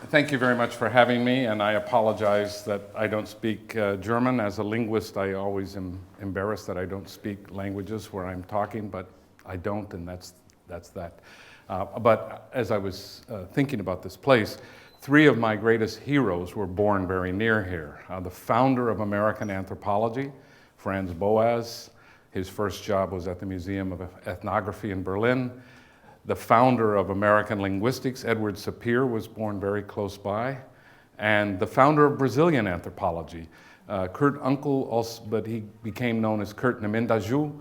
Thank you very much for having me, and I apologize that I don't speak German. As a linguist, I always am embarrassed that I don't speak languages where I'm talking, but I don't, and that's that. But as I was thinking about this place, three of my greatest heroes were born very near here. The founder of American anthropology, Franz Boas. His first job was at the Museum of Ethnography in Berlin. The founder of American linguistics, Edward Sapir, was born very close by. And the founder of Brazilian anthropology, Kurt Unkel, also, but he became known as Kurt Namindaju,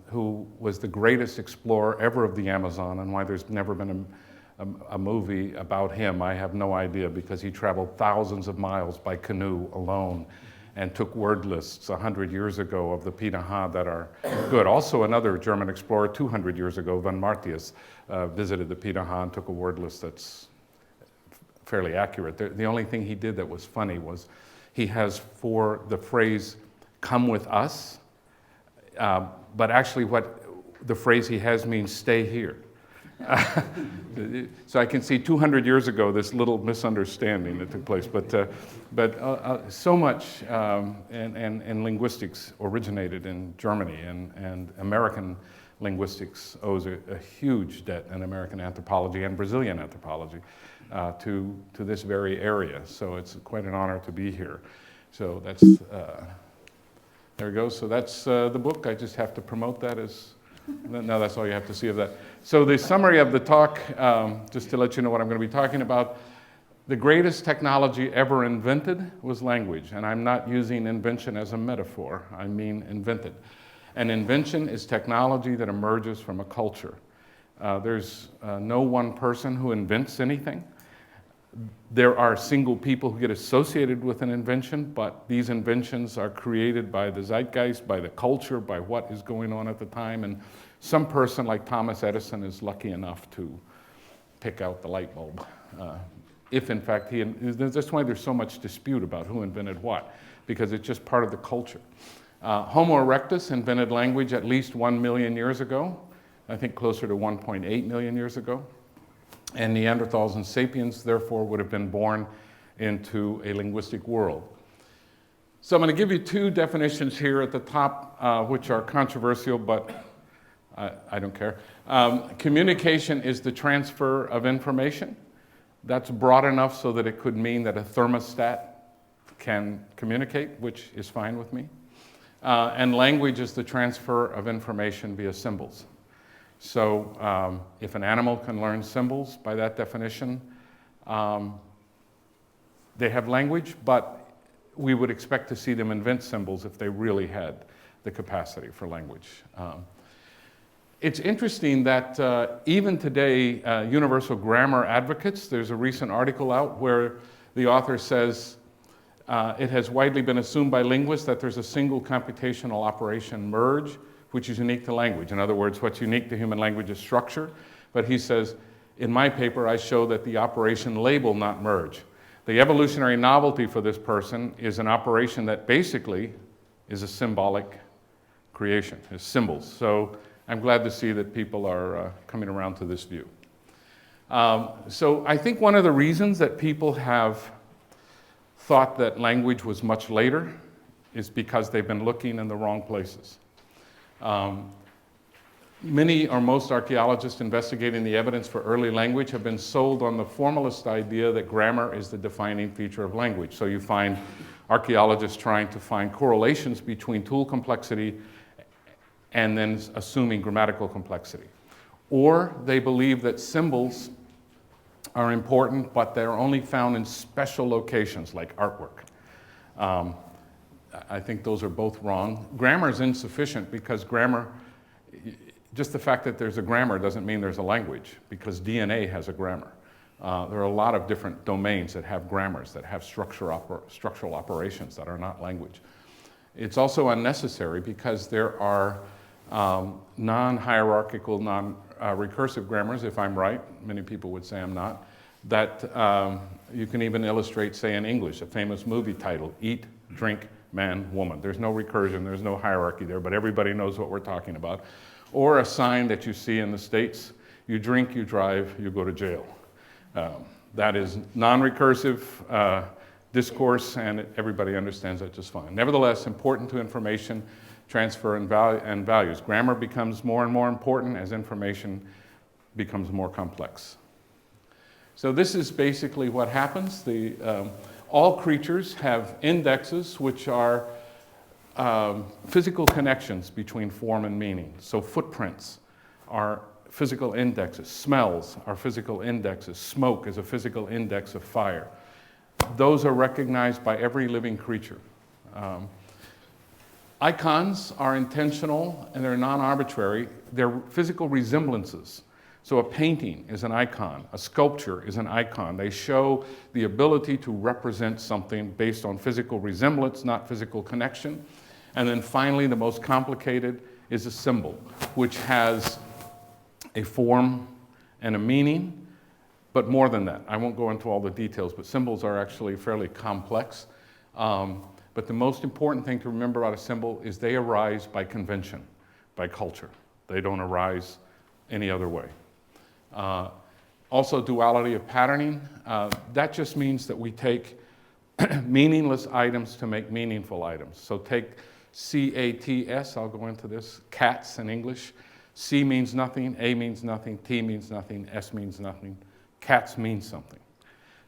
who was the greatest explorer ever of the Amazon, and why there's never been a movie about him, I have no idea, because he traveled thousands of miles by canoe alone and took word lists 100 years ago of the Pinaha that are good. Also another German explorer 200 years ago, von Martius, visited the Pinaha and took a word list that's fairly accurate. The only thing he did that was funny was he has for the phrase, "come with us," but actually what the phrase he has means "stay here." So I can see 200 years ago this little misunderstanding that took place, but so much and linguistics originated in Germany, and American linguistics owes a huge debt in American anthropology and Brazilian anthropology to this very area. So it's quite an honor to be here. So that's there we go. So that's the book. I just have to promote that as. No, that's all you have to see of that. So the summary of the talk, just to let you know what I'm going to be talking about, the greatest technology ever invented was language. And I'm not using invention as a metaphor. I mean invented. An invention is technology that emerges from a culture. There's no one person who invents anything. There are single people who get associated with an invention, but these inventions are created by the zeitgeist, by the culture, by what is going on at the time. And some person like Thomas Edison is lucky enough to pick out the light bulb. If in fact that's why there's so much dispute about who invented what, because it's just part of the culture. Homo erectus invented language at least 1 million years ago. I think closer to 1.8 million years ago. And Neanderthals and sapiens, therefore, would have been born into a linguistic world. So I'm going to give you two definitions here at the top, which are controversial, but I don't care. Communication is the transfer of information. That's broad enough so that it could mean that a thermostat can communicate, which is fine with me. And language is the transfer of information via symbols. So if an animal can learn symbols, by that definition, they have language, but we would expect to see them invent symbols if they really had the capacity for language. It's interesting that even today, universal grammar advocates, there's a recent article out where the author says, it has widely been assumed by linguists that there's a single computational operation merge, which is unique to language. In other words, what's unique to human language is structure. But he says, in my paper, I show that the operation label, not merge. The evolutionary novelty for this person is an operation that basically is a symbolic creation, is symbols. So I'm glad to see that people are coming around to this view. So I think one of the reasons that people have thought that language was much later is because they've been looking in the wrong places. Many or most archaeologists investigating the evidence for early language have been sold on the formalist idea that grammar is the defining feature of language. So you find archaeologists trying to find correlations between tool complexity and then assuming grammatical complexity. Or they believe that symbols are important, but they're only found in special locations like artwork. I think those are both wrong. Grammar is insufficient because grammar, just the fact that there's a grammar doesn't mean there's a language, because DNA has a grammar. There are a lot of different domains that have grammars, that have structural operations that are not language. It's also unnecessary because there are non-hierarchical, non-recursive grammars, if I'm right. Many people would say I'm not. That you can even illustrate, say in English, a famous movie title, Eat, Drink, Man, Woman. There's no recursion, there's no hierarchy there, but everybody knows what we're talking about. Or a sign that you see in the States, you drink, you drive, you go to jail. That is non-recursive discourse, and everybody understands that just fine. Nevertheless, important to information transfer and values. Grammar becomes more and more important as information becomes more complex. So this is basically what happens. All creatures have indexes, which are physical connections between form and meaning. So footprints are physical indexes. Smells are physical indexes. Smoke is a physical index of fire. Those are recognized by every living creature. Icons are intentional and they're non-arbitrary. They're physical resemblances. So a painting is an icon. A sculpture is an icon. They show the ability to represent something based on physical resemblance, not physical connection. And then finally, the most complicated is a symbol, which has a form and a meaning, but more than that. I won't go into all the details, but symbols are actually fairly complex. But the most important thing to remember about a symbol is they arise by convention, by culture. They don't arise any other way. Also, duality of patterning. That just means that we take meaningless items to make meaningful items. So take C-A-T-S, I'll go into this, cats in English. C means nothing, A means nothing, T means nothing, S means nothing. Cats mean something.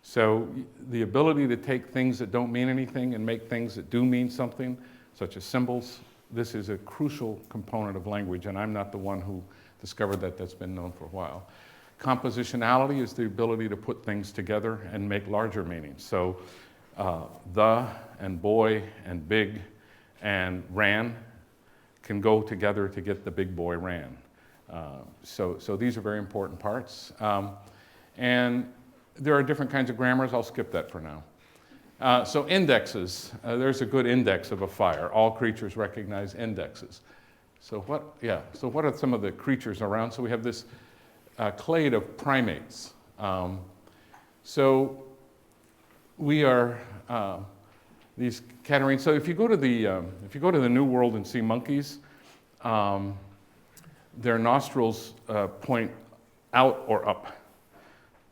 So the ability to take things that don't mean anything and make things that do mean something, such as symbols, this is a crucial component of language, and I'm not the one who discovered that. That's been known for a while. Compositionality is the ability to put things together and make larger meanings. So the and boy and big and ran can go together to get the big boy ran. So these are very important parts. And there are different kinds of grammars. I'll skip that for now. So indexes. There's a good index of a fire. All creatures recognize indexes. So what are some of the creatures around? So we have this clade of primates. So we are these catarrhines. So if you go to the New World and see monkeys, their nostrils point out or up.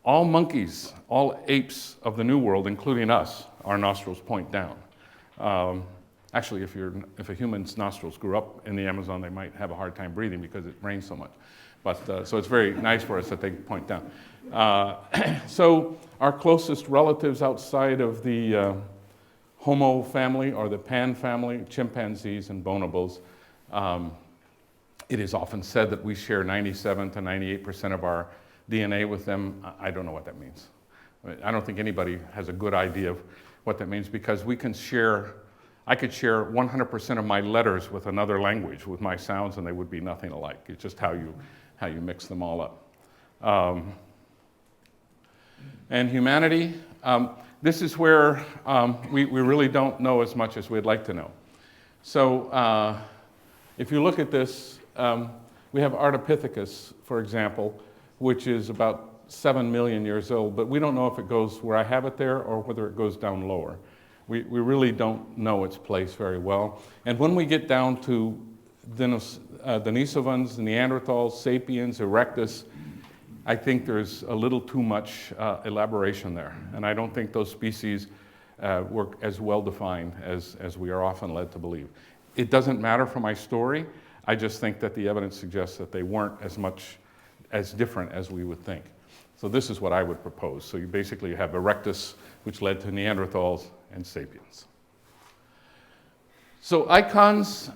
All monkeys, all apes of the New World, including us, our nostrils point down. Actually, if a human's nostrils grew up in the Amazon, they might have a hard time breathing because it rains so much. But so it's very nice for us that they point down. So our closest relatives outside of the Homo family or the Pan family, chimpanzees and bonobos, it is often said that we share 97 to 98% of our DNA with them. I don't know what that means. I don't think anybody has a good idea of what that means because we can share, I could share 100% of my letters with another language, with my sounds, and they would be nothing alike. It's just how you mix them all up. And humanity, this is where we really don't know as much as we'd like to know. So if you look at this, we have Ardipithecus, for example, which is about 7 million years old, but we don't know if it goes where I have it there or whether it goes down lower. We really don't know its place very well. And when we get down to Denisovans, Neanderthals, Sapiens, Erectus, I think there's a little too much elaboration there. And I don't think those species were as well defined as we are often led to believe. It doesn't matter for my story. I just think that the evidence suggests that they weren't as different as we would think. So this is what I would propose. So you basically have Erectus, which led to Neanderthals and Sapiens. So icons,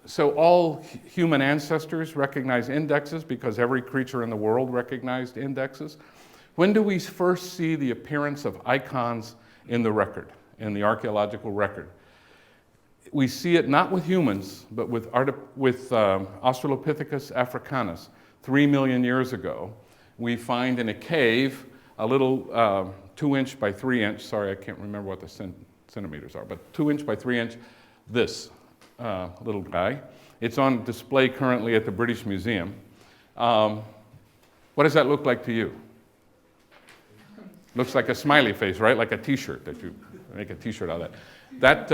so all human ancestors recognize indexes because every creature in the world recognized indexes. When do we first see the appearance of icons in the record, in the archaeological record? We see it not with humans, but with Australopithecus africanus. 3 million years ago, we find in a cave a little 2-inch by 3-inch, sorry, I can't remember what the centimeters are, but 2-inch by 3-inch, this little guy. It's on display currently at the British Museum. What does that look like to you? Looks like a smiley face, right? Like a t-shirt that you make a t-shirt out of that.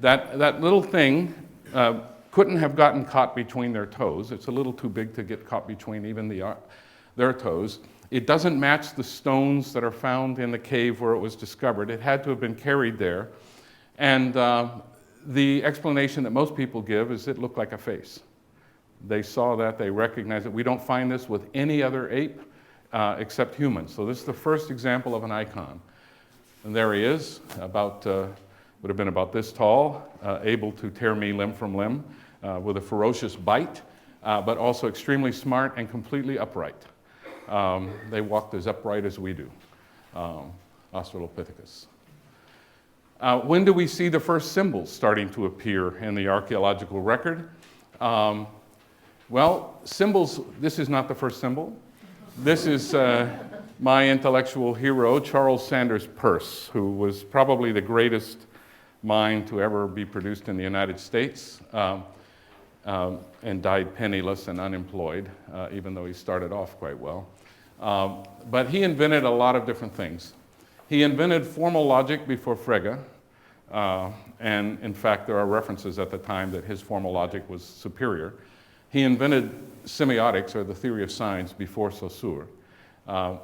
That little thing couldn't have gotten caught between their toes. It's a little too big to get caught between even their toes. It doesn't match the stones that are found in the cave where it was discovered. It had to have been carried there. And the explanation that most people give is it looked like a face. They saw that, they recognized it. We don't find this with any other ape except humans. So this is the first example of an icon. And there he is, would have been about this tall, able to tear me limb from limb with a ferocious bite, but also extremely smart and completely upright. They walked as upright as we do, Australopithecus. When do we see the first symbols starting to appear in the archaeological record? Well, symbols, this is not the first symbol. This is my intellectual hero, Charles Sanders Peirce, who was probably the greatest mind to ever be produced in the United States, and died penniless and unemployed, even though he started off quite well. But he invented a lot of different things. He invented formal logic before Frege, and in fact there are references at the time that his formal logic was superior. He invented semiotics, or the theory of signs, before Saussure.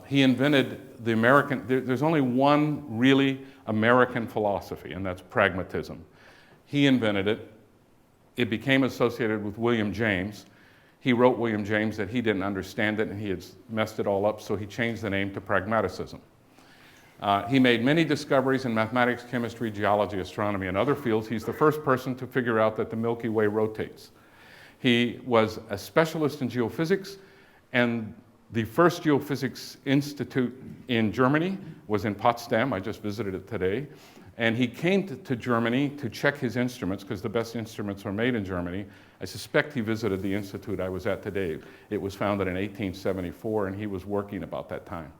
He invented the American, there's only one really American philosophy, and that's pragmatism. He invented it. It became associated with William James. He wrote William James that he didn't understand it and he had messed it all up, so he changed the name to pragmaticism. He made many discoveries in mathematics, chemistry, geology, astronomy, and other fields. He's the first person to figure out that the Milky Way rotates. He was a specialist in geophysics, and the first geophysics institute in Germany was in Potsdam. I just visited it today. And he came to Germany to check his instruments, because the best instruments are made in Germany. I suspect he visited the institute I was at today. It was founded in 1874, and he was working about that time.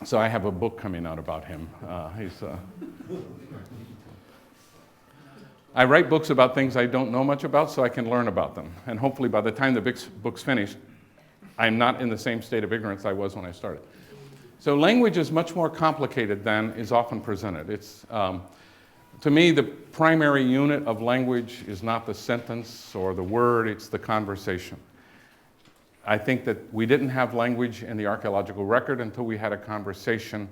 So I have a book coming out about him. I write books about things I don't know much about so I can learn about them. And hopefully by the time the book's finished, I'm not in the same state of ignorance I was when I started. So language is much more complicated than is often presented. It's, to me, the primary unit of language is not the sentence or the word, it's the conversation. I think that we didn't have language in the archaeological record until we had a conversation.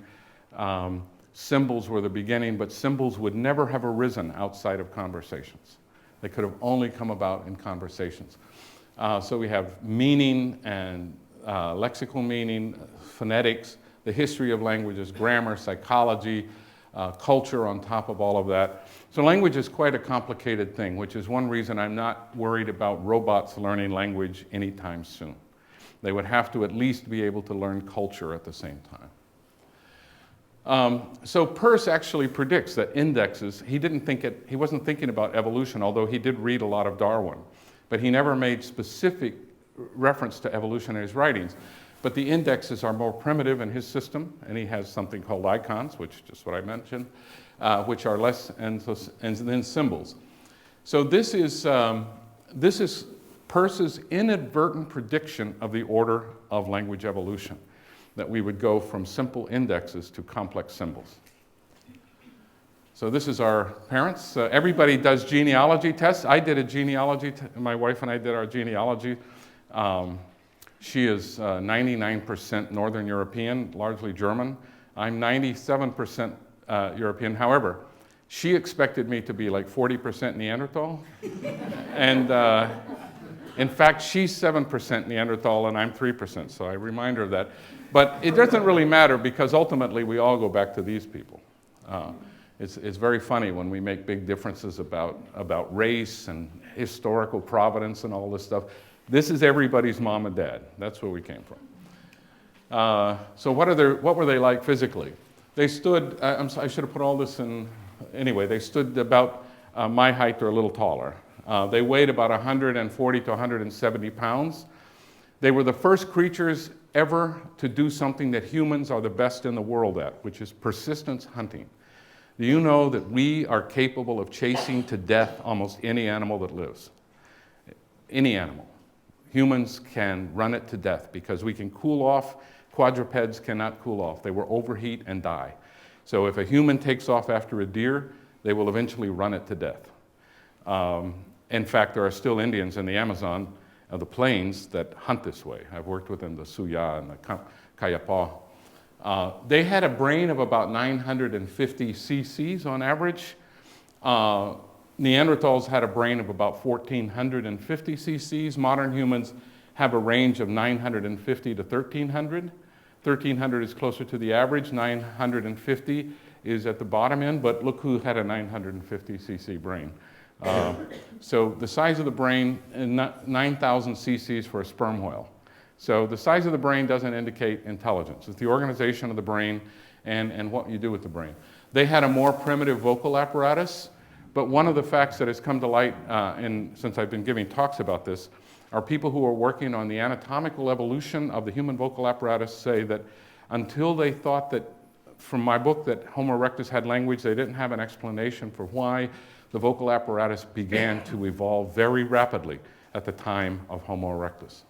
Symbols were the beginning, but symbols would never have arisen outside of conversations. They could have only come about in conversations. So we have meaning and lexical meaning, phonetics, the history of languages, grammar, psychology, culture on top of all of that. So language is quite a complicated thing, which is one reason I'm not worried about robots learning language anytime soon. They would have to at least be able to learn culture at the same time. So Peirce actually predicts that indexes, he wasn't thinking about evolution, although he did read a lot of Darwin, but he never made specific reference to evolution in his writings. But the indexes are more primitive in his system, and he has something called icons, which is just what I mentioned, which are less, and then symbols. So this is Peirce's inadvertent prediction of the order of language evolution, that we would go from simple indexes to complex symbols. So this is our parents. Everybody does genealogy tests. I did a genealogy, my wife and I did our genealogy. She is 99% Northern European, largely German. I'm 97% European. However, she expected me to be like 40% Neanderthal. And in fact, she's 7% Neanderthal and I'm 3%, so I remind her of that. But it doesn't really matter because ultimately we all go back to these people. It's very funny when we make big differences about race and historical provenance and all this stuff. This is everybody's mom and dad. That's where we came from. So what were they like physically? They stood, I should have put all this in, anyway, they stood about my height or a little taller. They weighed about 140 to 170 pounds. They were the first creatures ever to do something that humans are the best in the world at, which is persistence hunting. Do you know that we are capable of chasing to death almost any animal that lives? Any animal. Humans can run it to death because we can cool off. Quadrupeds cannot cool off. They will overheat and die. So if a human takes off after a deer, they will eventually run it to death. In fact, there are still Indians in the Amazon, of the plains that hunt this way. I've worked with them, the Suya and the Kayapa. They had a brain of about 950 cc's on average. Neanderthals had a brain of about 1,450 cc's. Modern humans have a range of 950 to 1,300. 1,300 is closer to the average. 950 is at the bottom end, but look who had a 950 cc brain. So the size of the brain, 9,000 cc's for a sperm whale. So the size of the brain doesn't indicate intelligence. It's the organization of the brain and what you do with the brain. They had a more primitive vocal apparatus, but one of the facts that has come to light since I've been giving talks about this are people who are working on the anatomical evolution of the human vocal apparatus say that until they thought that, from my book, that Homo erectus had language, they didn't have an explanation for why the vocal apparatus began to evolve very rapidly at the time of Homo erectus.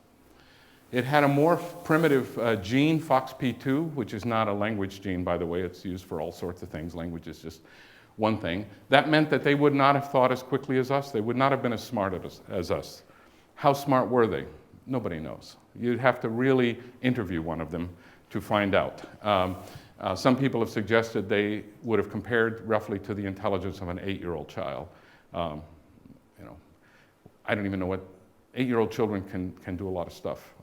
It had a more primitive gene, FOXP2, which is not a language gene, by the way. It's used for all sorts of things. Language is just one thing. That meant that they would not have thought as quickly as us. They would not have been as smart as us. How smart were they? Nobody knows. You'd have to really interview one of them to find out. Some people have suggested they would have compared roughly to the intelligence of an 8-year-old child. I don't even know what 8-year-old children can do a lot of stuff.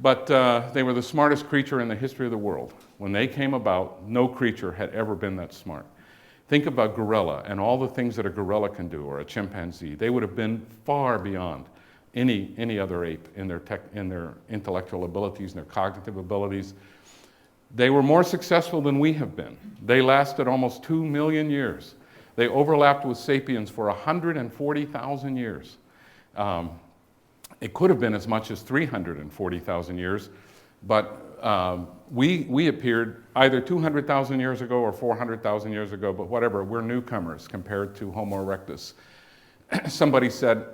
But they were the smartest creature in the history of the world. When they came about, no creature had ever been that smart. Think about gorilla and all the things that a gorilla can do, or a chimpanzee. They would have been far beyond any other ape in their intellectual abilities and their cognitive abilities. They were more successful than we have been. They lasted almost 2 million years. They overlapped with sapiens for 140,000 years. It could have been as much as 340,000 years, but we appeared either 200,000 years ago or 400,000 years ago, but whatever, we're newcomers compared to Homo erectus. Somebody said,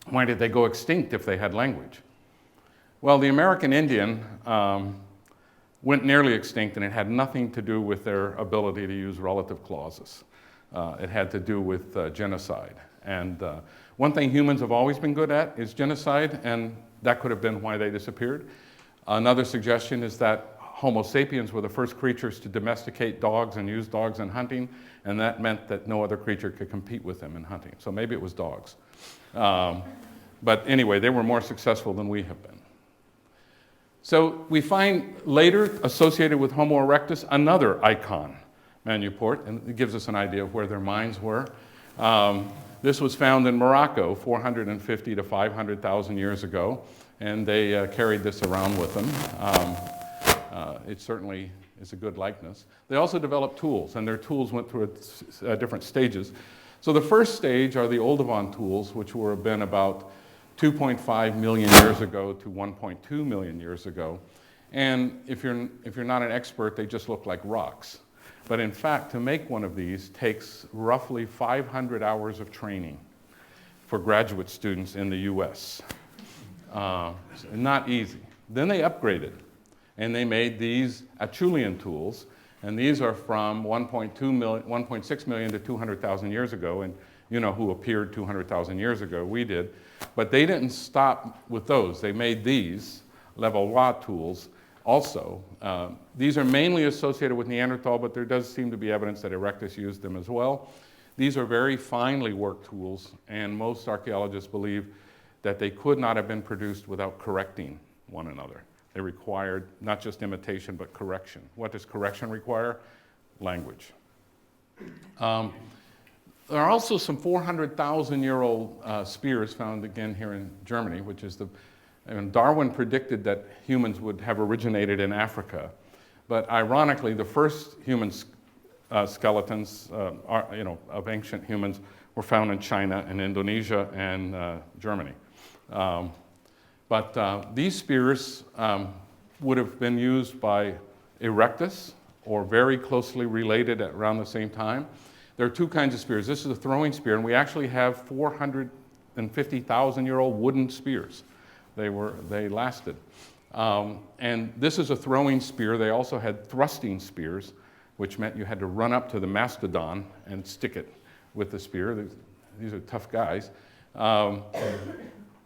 why did they go extinct if they had language? Well, the American Indian went nearly extinct, and it had nothing to do with their ability to use relative clauses. It had to do with genocide. And one thing humans have always been good at is genocide, and that could have been why they disappeared. Another suggestion is that Homo sapiens were the first creatures to domesticate dogs and use dogs in hunting, and that meant that no other creature could compete with them in hunting. So maybe it was dogs. But anyway, they were more successful than we have been. So we find later, associated with Homo erectus, another icon, Manuport, and it gives us an idea of where their minds were. This was found in Morocco 450 to 500,000 years ago, and they carried this around with them. It certainly is a good likeness. They also developed tools, and their tools went through different stages. So the first stage are the Olduvon tools, which would have been about 2.5 million years ago to 1.2 million years ago. And if you're not an expert, they just look like rocks. But in fact, to make one of these takes roughly 500 hours of training for graduate students in the US. Not easy. Then they upgraded, and they made these Acheulean tools, and these are from 1.6 million to 200,000 years ago, and you know who appeared 200,000 years ago, we did. But they didn't stop with those. They made these Levallois tools also. These are mainly associated with Neanderthal, but there does seem to be evidence that Erectus used them as well. These are very finely worked tools, and most archaeologists believe that they could not have been produced without correcting one another. They required not just imitation, but correction. What does correction require? Language. There are also some 400,000-year-old spears found again here in Germany, which is and Darwin predicted that humans would have originated in Africa. But ironically, the first human skeletons of ancient humans were found in China and Indonesia and Germany. But these spears would have been used by Erectus or very closely related at around the same time. There are two kinds of spears. This is a throwing spear, and we actually have 450,000-year-old wooden spears. They lasted. And this is a throwing spear. They also had thrusting spears, which meant you had to run up to the mastodon and stick it with the spear. These are tough guys.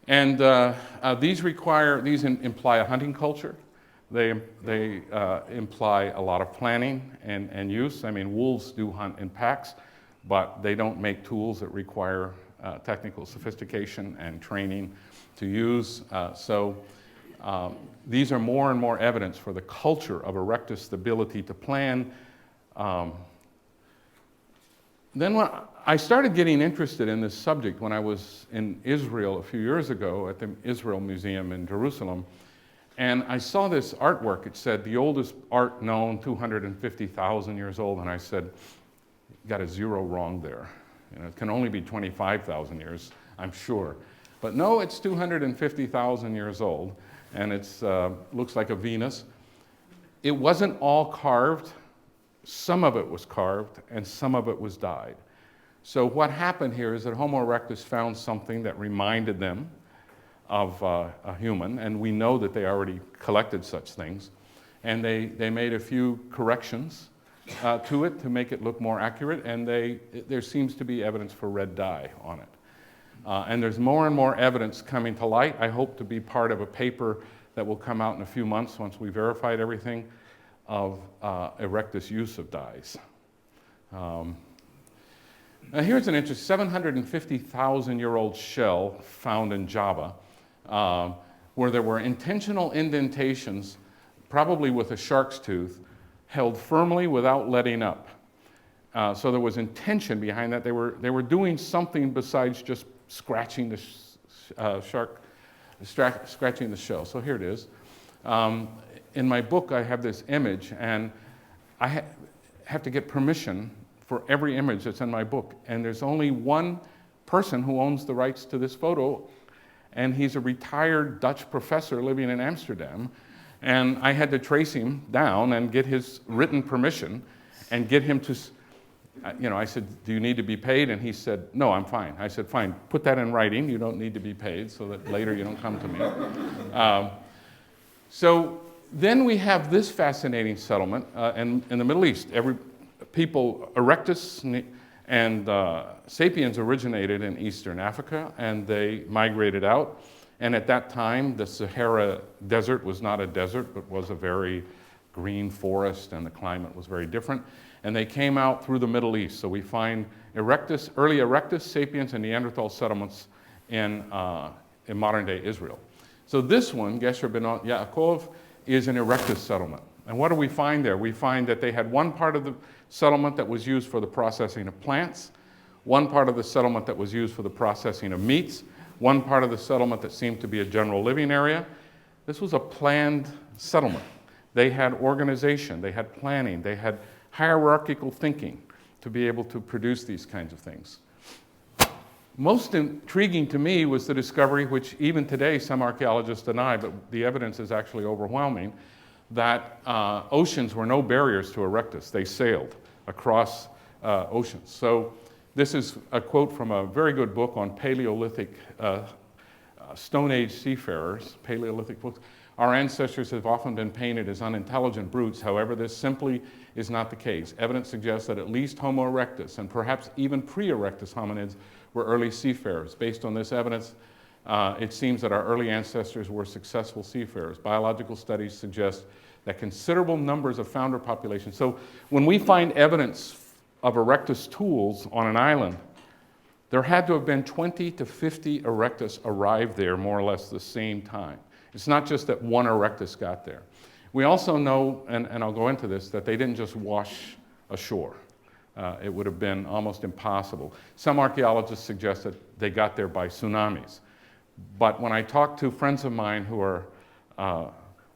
And these imply a hunting culture. They imply a lot of planning and use. I mean, wolves do hunt in packs, but they don't make tools that require technical sophistication and training to use. These are more and more evidence for the culture of erectus, the ability to plan. Then when I started getting interested in this subject when I was in Israel a few years ago at the Israel Museum in Jerusalem, and I saw this artwork. It said, the oldest art known, 250,000 years old, and I said, you got a zero wrong there. You know, it can only be 25,000 years, I'm sure. But no, it's 250,000 years old, and it looks like a Venus. It wasn't all carved. Some of it was carved, and some of it was dyed. So what happened here is that Homo erectus found something that reminded them of a human, and we know that they already collected such things. And they made a few corrections to it to make it look more accurate, and there seems to be evidence for red dye on it. And there's more and more evidence coming to light. I hope to be part of a paper that will come out in a few months once we verified everything of erectus use of dyes. Now here's an interesting 750,000-year-old shell found in Java, where there were intentional indentations, probably with a shark's tooth, held firmly without letting up. So there was intention behind that. They were doing something besides just scratching the scratching the shell. So here it is. In my book, I have this image, and I have to get permission for every image that's in my book. And there's only one person who owns the rights to this photo, and he's a retired Dutch professor living in Amsterdam. And I had to trace him down and get his written permission and get him to, I said, do you need to be paid? And he said, no, I'm fine. I said, fine, put that in writing. You don't need to be paid so that later you don't come to me. So then we have this fascinating settlement in the Middle East. Erectus and sapiens originated in Eastern Africa, and they migrated out. And at that time, the Sahara Desert was not a desert, but was a very green forest, and the climate was very different. And they came out through the Middle East. So we find early Erectus, sapiens, and Neanderthal settlements in modern-day Israel. So this one, Gesher ben Yaakov, is an Erectus settlement. And what do we find there? We find that they had one part of the settlement that was used for the processing of plants, one part of the settlement that was used for the processing of meats, one part of the settlement that seemed to be a general living area. This was a planned settlement. They had organization, they had planning, they had hierarchical thinking to be able to produce these kinds of things. Most intriguing to me was the discovery, which even today some archaeologists deny, but the evidence is actually overwhelming, that oceans were no barriers to Erectus. They sailed across oceans. So this is a quote from a very good book on Paleolithic Stone Age seafarers, Paleolithic books. Our ancestors have often been painted as unintelligent brutes. However, this simply is not the case. Evidence suggests that at least Homo erectus and perhaps even pre-erectus hominids were early seafarers. Based on this evidence, it seems that our early ancestors were successful seafarers. Biological studies suggest that considerable numbers of founder populations. So when we find evidence of erectus tools on an island, there had to have been 20 to 50 erectus arrived there more or less the same time. It's not just that one erectus got there. We also know, and I'll go into this, that they didn't just wash ashore. It would have been almost impossible. Some archaeologists suggest that they got there by tsunamis. But when I talk to friends of mine who are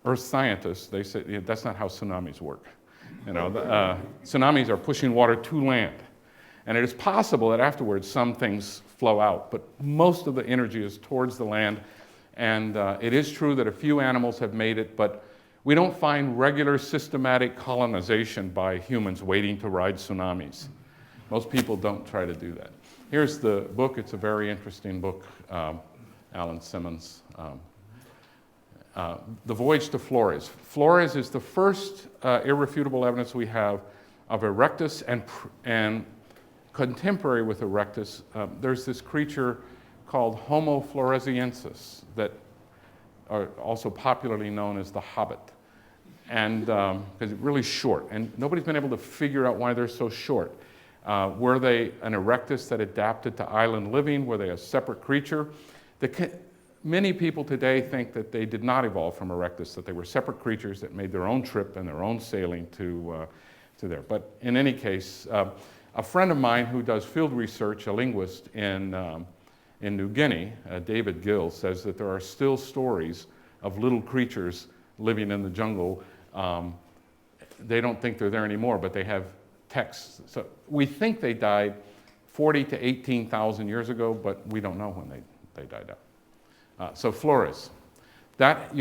earth scientists, they say that's not how tsunamis work. Tsunamis are pushing water to land. And it is possible that afterwards some things flow out, but most of the energy is towards the land. And it is true that a few animals have made it, but we don't find regular systematic colonization by humans waiting to ride tsunamis. Most people don't try to do that. Here's the book. It's a very interesting book, Alan Simmons. The Voyage to Flores. Flores is the first irrefutable evidence we have of Erectus and contemporary with Erectus. There's this creature called Homo floresiensis that are also popularly known as the Hobbit. And because it's really short, and nobody's been able to figure out why they're so short. Were they an erectus that adapted to island living? Were they a separate creature? Many people today think that they did not evolve from erectus, that they were separate creatures that made their own trip and their own sailing to there. But in any case, a friend of mine who does field research, a linguist in New Guinea, David Gill, says that there are still stories of little creatures living in the jungle. They don't think they're there anymore, but they have texts. So we think they died 40 to 18,000 years ago, but we don't know when they died out. So Flores, that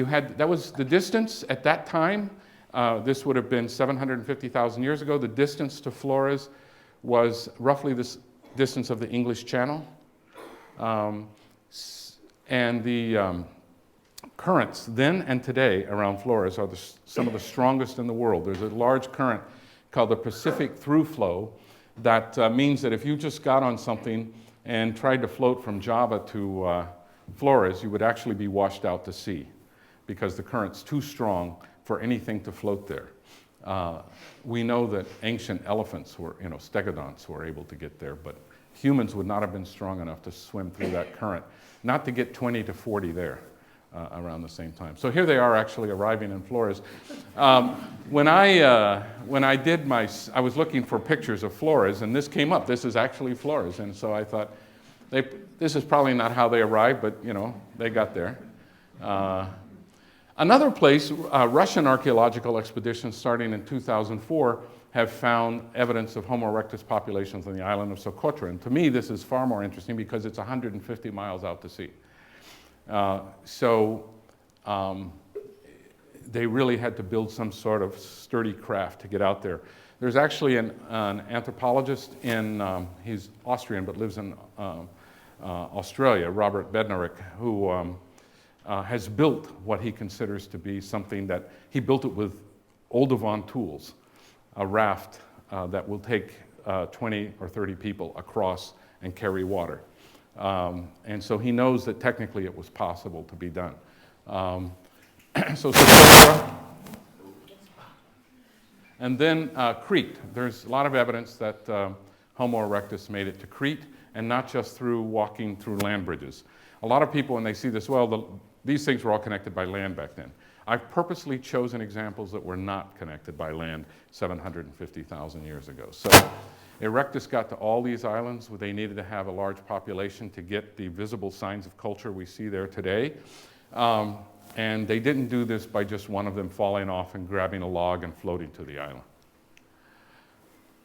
was the distance at that time. This would have been 750,000 years ago. The distance to Flores was roughly this distance of the English Channel. And the currents then and today around Flores are some of the strongest in the world. There's a large current called the Pacific Through Flow that means that if you just got on something and tried to float from Java to Flores, you would actually be washed out to sea because the current's too strong for anything to float there. We know that ancient elephants were, stegodonts were able to get there, but humans would not have been strong enough to swim through that current, not to get 20 to 40 there around the same time. So here they are actually arriving in Flores. When I did I was looking for pictures of Flores, and this came up. This is actually Flores, and so I thought, this is probably not how they arrived, but they got there. Another place, Russian archaeological expeditions starting in 2004 have found evidence of Homo erectus populations on the island of Socotra. And to me, this is far more interesting because it's 150 miles out to sea. They really had to build some sort of sturdy craft to get out there. There's actually an anthropologist he's Austrian but lives in Australia, Robert Bednarik, who has built what he considers to be something that he built it with Olduvon tools, a raft that will take 20 or 30 people across and carry water. And so he knows that technically it was possible to be done. So Socotra, and then Crete. There's a lot of evidence that Homo erectus made it to Crete, and not just through walking through land bridges. A lot of people, when they see this, these things were all connected by land back then. I've purposely chosen examples that were not connected by land 750,000 years ago. So Erectus got to all these islands where they needed to have a large population to get the visible signs of culture we see there today. And they didn't do this by just one of them falling off and grabbing a log and floating to the island.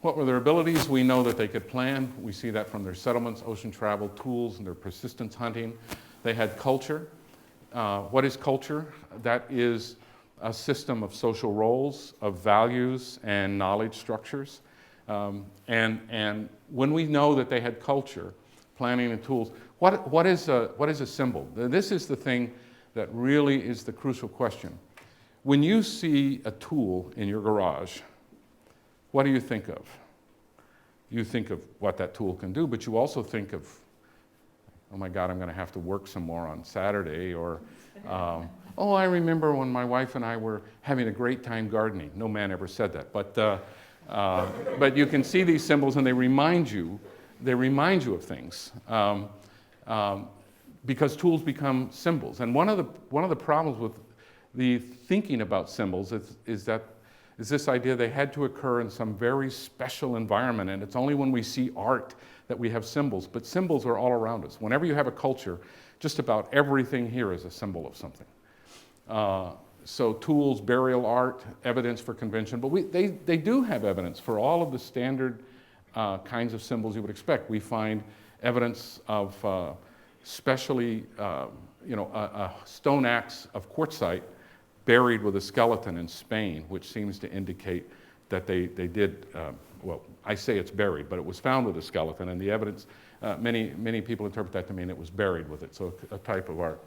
What were their abilities? We know that they could plan. We see that from their settlements, ocean travel, tools, and their persistence hunting. They had culture. What is culture? That is a system of social roles, of values, and knowledge structures. And when we know that they had culture, planning, and tools, what is a symbol? This is the thing that really is the crucial question. When you see a tool in your garage, what do you think of? You think of what that tool can do, but you also think of, oh my God, I'm going to have to work some more on Saturday, or, oh, I remember when my wife and I were having a great time gardening. No man ever said that, but you can see these symbols and they remind you of things. Because tools become symbols. And one of the problems with the thinking about symbols is this idea they had to occur in some very special environment, and it's only when we see art that we have symbols, but symbols are all around us. Whenever you have a culture, just about everything here is a symbol of something. So tools, burial art, evidence for convention, but they do have evidence for all of the standard kinds of symbols you would expect. We find evidence of specially, a stone axe of quartzite buried with a skeleton in Spain, which seems to indicate that they did, well, I say it's buried, but it was found with a skeleton, and the evidence, many people interpret that to mean it was buried with it, so a type of art.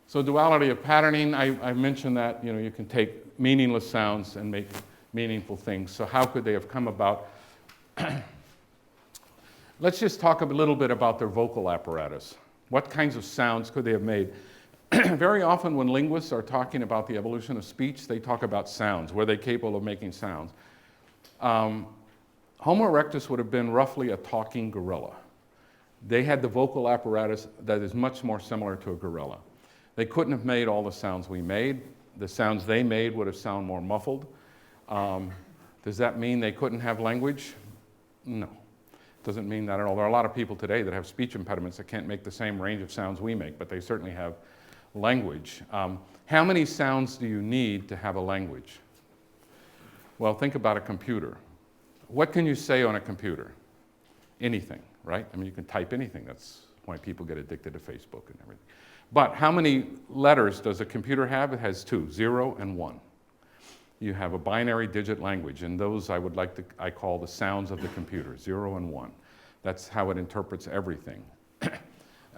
So duality of patterning, I mentioned that, you can take meaningless sounds and make meaningful things. So how could they have come about? Let's just talk a little bit about their vocal apparatus. What kinds of sounds could they have made? Very often when linguists are talking about the evolution of speech, they talk about sounds. Were they capable of making sounds? Homo erectus would have been roughly a talking gorilla. They had the vocal apparatus that is much more similar to a gorilla. They couldn't have made all the sounds we made. The sounds they made would have sounded more muffled. Does that mean they couldn't have language? No. Doesn't mean that at all. There are a lot of people today that have speech impediments that can't make the same range of sounds we make, but they certainly have language. How many sounds do you need to have a language? Well, think about a computer. What can you say on a computer? Anything, right? I mean, you can type anything. That's why people get addicted to Facebook and everything. But how many letters does a computer have? It has 2, 0 and 1. You have a binary digit language, and those I call the sounds of the computer, 0 and 1. That's how it interprets everything.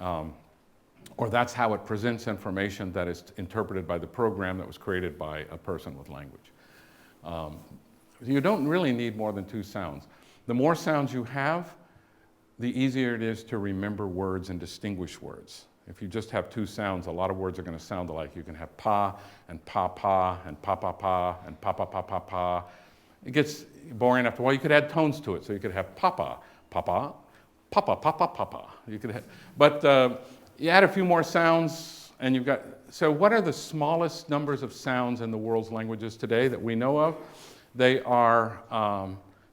Or that's how it presents information that is interpreted by the program that was created by a person with language. You don't really need more than 2 sounds. The more sounds you have, the easier it is to remember words and distinguish words. If you just have 2 sounds, a lot of words are going to sound alike. You can have pa and pa and pa and pa. It gets boring after a while. You could add tones to it, so you could have papa. You could have, but you add a few more sounds, and you've got. So, what are the smallest numbers of sounds in the world's languages today that we know of? They are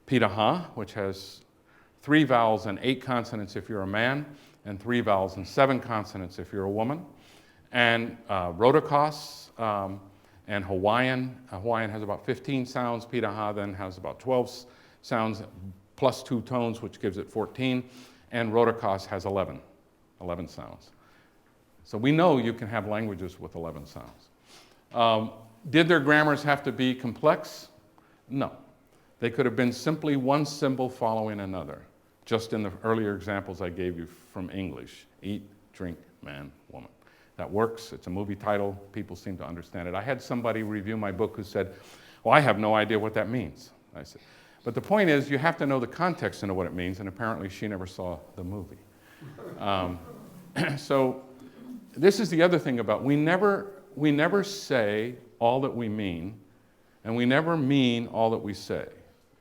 pitaha, which has 3 vowels and 8 consonants if you're a man, and 3 vowels and 7 consonants if you're a woman. And rhodocos and Hawaiian. Hawaiian has about 15 sounds. Pitaha then has about 12 sounds plus 2 tones, which gives it 14. And rhodocos has 11 sounds. So we know you can have languages with 11 sounds. Did their grammars have to be complex? No. They could have been simply one symbol following another, just in the earlier examples I gave you from English. Eat, drink, man, woman. That works. It's a movie title. People seem to understand it. I had somebody review my book who said, well, I have no idea what that means. I said, but the point is, you have to know the context to know what it means, and apparently she never saw the movie. So this is the other thing about, we never say all that we mean, and we never mean all that we say.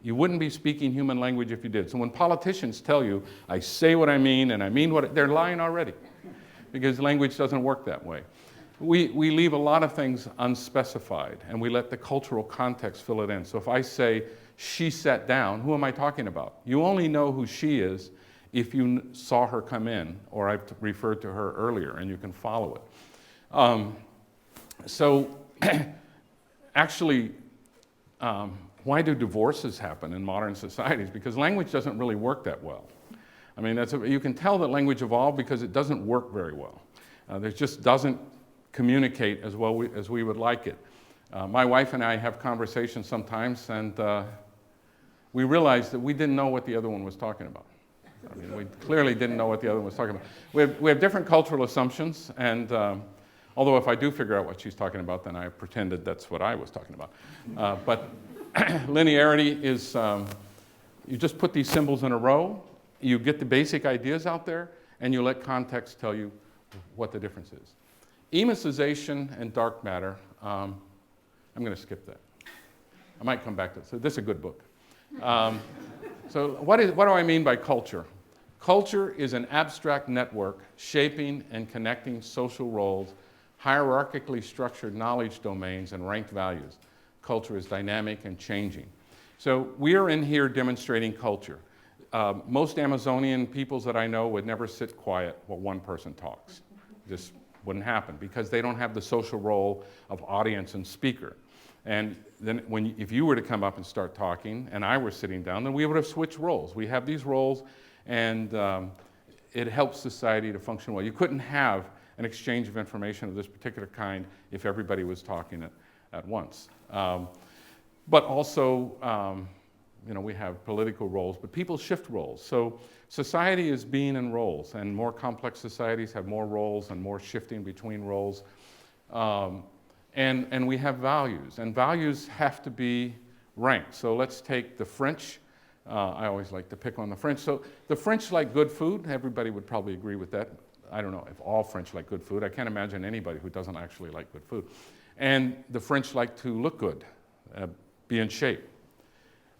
You wouldn't be speaking human language if you did. So when politicians tell you, I say what I mean and I mean what, they're lying already, because language doesn't work that way. We leave a lot of things unspecified, and we let the cultural context fill it in. So if I say, she sat down, who am I talking about? You only know who she is if you saw her come in, or I've referred to her earlier, and you can follow it. Actually, why do divorces happen in modern societies? Because language doesn't really work that well. I mean, you can tell that language evolved because it doesn't work very well. It just doesn't communicate as well as we would like it. My wife and I have conversations sometimes, and we realize that we didn't know what the other one was talking about. I mean, we clearly didn't know what the other one was talking about. We have different cultural assumptions, and although if I do figure out what she's talking about, then I pretended that's what I was talking about. But linearity is, you just put these symbols in a row, you get the basic ideas out there, and you let context tell you what the difference is. Emicization and dark matter, I'm going to skip that. I might come back to it. So this is a good book. So what do I mean by culture? Culture is an abstract network shaping and connecting social roles, hierarchically structured knowledge domains, and ranked values. Culture is dynamic and changing. So we are in here demonstrating culture. Most Amazonian peoples that I know would never sit quiet while one person talks. This wouldn't happen because they don't have the social role of audience and speaker. And then if you were to come up and start talking and I were sitting down, then we would have switched roles. We have these roles, and it helps society to function well. You couldn't have an exchange of information of this particular kind if everybody was talking at once. But also, we have political roles, but people shift roles. So society is being in roles, and more complex societies have more roles and more shifting between roles. And we have values, and values have to be ranked. So let's take the French. I always like to pick on the French. So the French like good food. Everybody would probably agree with that. I don't know if all French like good food. I can't imagine anybody who doesn't actually like good food. And the French like to look good, be in shape.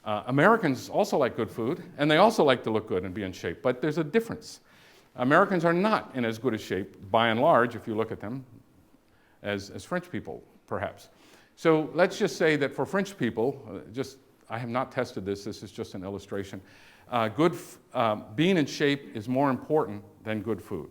Americans also like good food, and they also like to look good and be in shape, but there's a difference. Americans are not in as good a shape, by and large, if you look at them, as French people, perhaps. So let's just say that for French people, I have not tested this is just an illustration, being in shape is more important than good food.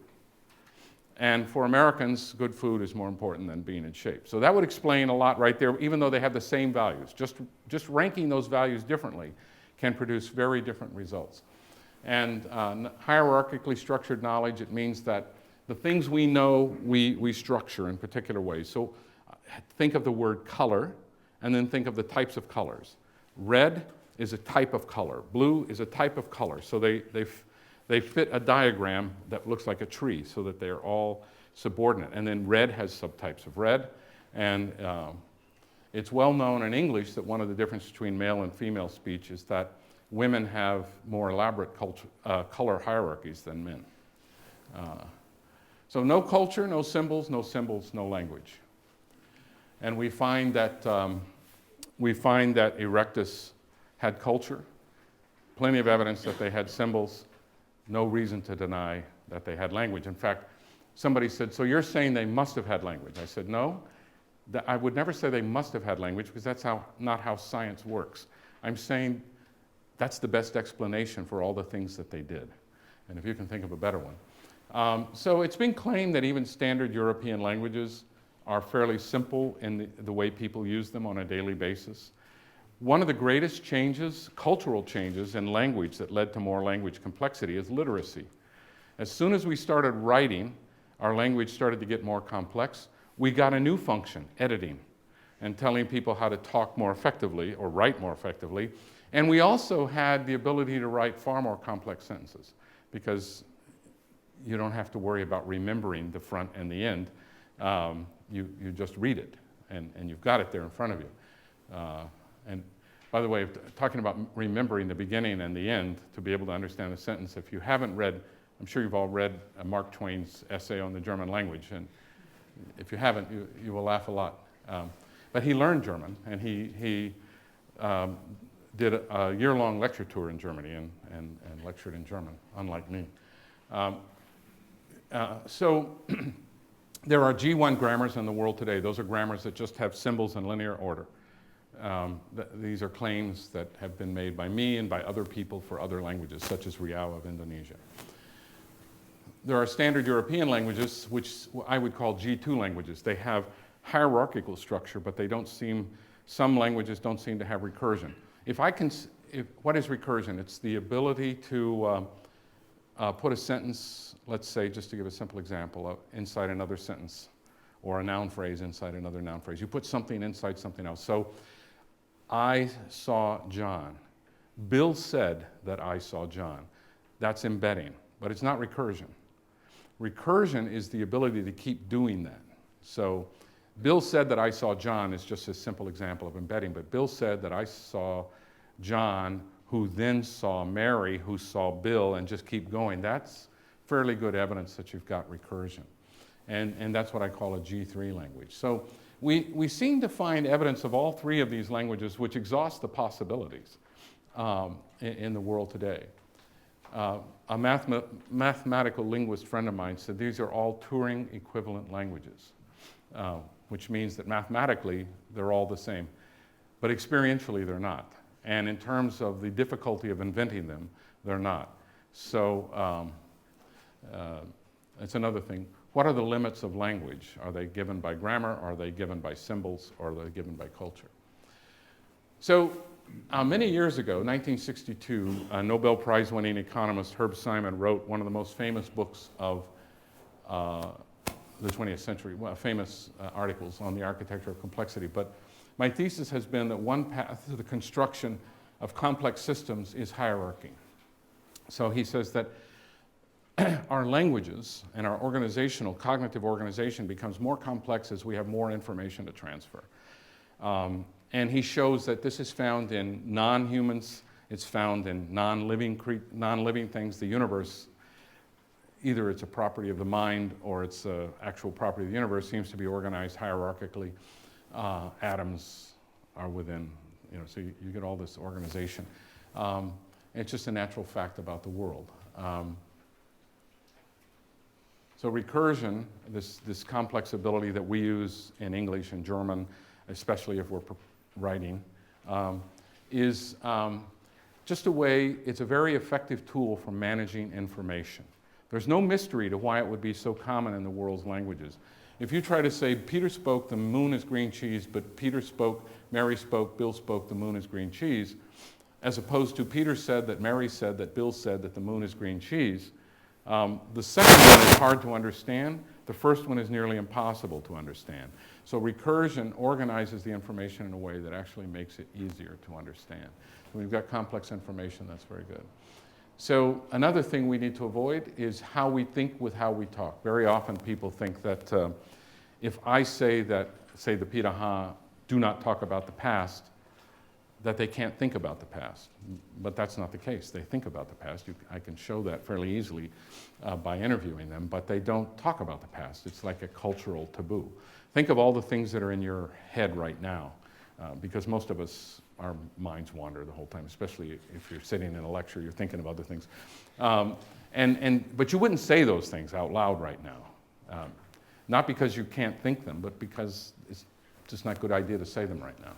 And for Americans, good food is more important than being in shape. So that would explain a lot right there, even though they have the same values. Just ranking those values differently can produce very different results. And hierarchically structured knowledge, it means that the things we know, we structure in particular ways. So think of the word color, and then think of the types of colors. Red is a type of color. Blue is a type of color. So they fit a diagram that looks like a tree so that they're all subordinate. And then red has subtypes of red. And it's well known in English that one of the differences between male and female speech is that women have more elaborate color hierarchies than men. So no culture, no symbols, no language. And we find that Erectus had culture, plenty of evidence that they had symbols, no reason to deny that they had language. In fact, somebody said, so you're saying they must have had language? I said, no, I would never say they must have had language because that's not how science works. I'm saying that's the best explanation for all the things that they did. And if you can think of a better one. So it's been claimed that even standard European languages are fairly simple in the way people use them on a daily basis. One of the greatest changes, cultural changes in language that led to more language complexity is literacy. As soon as we started writing, our language started to get more complex. We got a new function, editing, and telling people how to talk more effectively or write more effectively. And we also had the ability to write far more complex sentences because you don't have to worry about remembering the front and the end. You just read it, and you've got it there in front of you. And by the way, talking about remembering the beginning and the end to be able to understand a sentence, if you haven't read, I'm sure you've all read Mark Twain's essay on the German language, and if you haven't, you will laugh a lot. But he learned German, and he did a year-long lecture tour in Germany and lectured in German, unlike me. So there are G1 grammars in the world today. Those are grammars that just have symbols in linear order. These are claims that have been made by me and by other people for other languages, such as Riau of Indonesia. There are standard European languages, which I would call G2 languages. They have hierarchical structure, but some languages don't seem to have recursion. What is recursion? It's the ability to put a sentence, let's say, just to give a simple example, inside another sentence, or a noun phrase inside another noun phrase. You put something inside something else. So, I saw John. Bill said that I saw John. That's embedding, but it's not recursion. Recursion is the ability to keep doing that. So, Bill said that I saw John is just a simple example of embedding, but Bill said that I saw John, who then saw Mary, who saw Bill, and just keep going. That's fairly good evidence that you've got recursion. And that's what I call a G3 language. So we seem to find evidence of all three of these languages which exhaust the possibilities in the world today. A mathematical linguist friend of mine said these are all Turing equivalent languages, which means that mathematically they're all the same, but experientially they're not. And in terms of the difficulty of inventing them, they're not. So it's another thing. What are the limits of language? Are they given by grammar? Are they given by symbols? Or are they given by culture? So many years ago, 1962, a Nobel Prize-winning economist Herb Simon wrote one of the most famous books of the 20th century, famous articles on the architecture of complexity. But my thesis has been that one path to the construction of complex systems is hierarchy. So he says that our languages and our cognitive organization becomes more complex as we have more information to transfer. And he shows that this is found in non-humans, it's found in non-living things. The universe either it's a property of the mind or it's an actual property of the universe, seems to be organized hierarchically. Atoms are within, so you get all this organization. It's just a natural fact about the world. So recursion, this complex ability that we use in English and German, especially if we're writing, is just a way, it's a very effective tool for managing information. There's no mystery to why it would be so common in the world's languages. If you try to say, Peter spoke, the moon is green cheese, but Peter spoke, Mary spoke, Bill spoke, the moon is green cheese, as opposed to Peter said that Mary said that Bill said that the moon is green cheese, the second one is hard to understand. The first one is nearly impossible to understand. So recursion organizes the information in a way that actually makes it easier to understand. When you've got complex information, that's very good. So another thing we need to avoid is how we think with how we talk. Very often people think that if I say that, say the Piraha, do not talk about the past, that they can't think about the past. But that's not the case. They think about the past. I can show that fairly easily by interviewing them, but they don't talk about the past. It's like a cultural taboo. Think of all the things that are in your head right now, because most of us, our minds wander the whole time, especially if you're sitting in a lecture, you're thinking of other things. But you wouldn't say those things out loud right now. Not because you can't think them, but because it's just not a good idea to say them right now.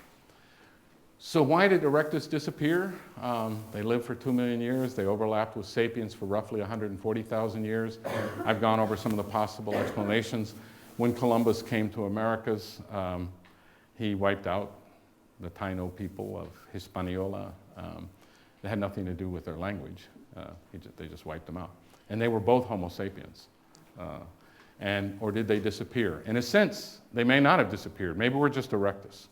So why did erectus disappear? They lived for 2 million years. They overlapped with sapiens for roughly 140,000 years. I've gone over some of the possible explanations. When Columbus came to Americas, he wiped out the Taino people of Hispaniola. They had nothing to do with their language. They just wiped them out. And they were both Homo sapiens. Or did they disappear? In a sense, they may not have disappeared. Maybe we're just erectus.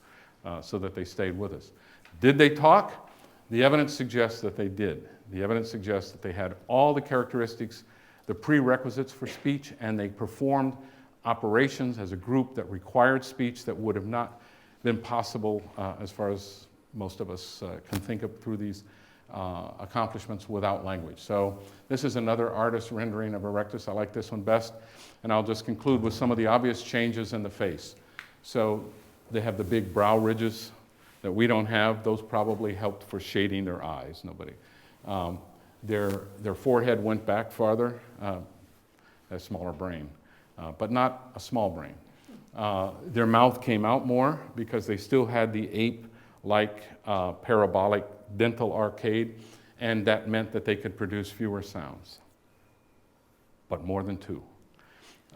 So that they stayed with us. Did they talk? The evidence suggests that they did. The evidence suggests that they had all the characteristics, the prerequisites for speech, and they performed operations as a group that required speech that would have not been possible as far as most of us can think of through these accomplishments without language. So this is another artist's rendering of erectus. I like this one best. And I'll just conclude with some of the obvious changes in the face. So they have the big brow ridges that we don't have. Those probably helped for shading their eyes. Their forehead went back farther, a smaller brain, but not a small brain. Their mouth came out more because they still had the ape-like parabolic dental arcade, and that meant that they could produce fewer sounds, but more than two.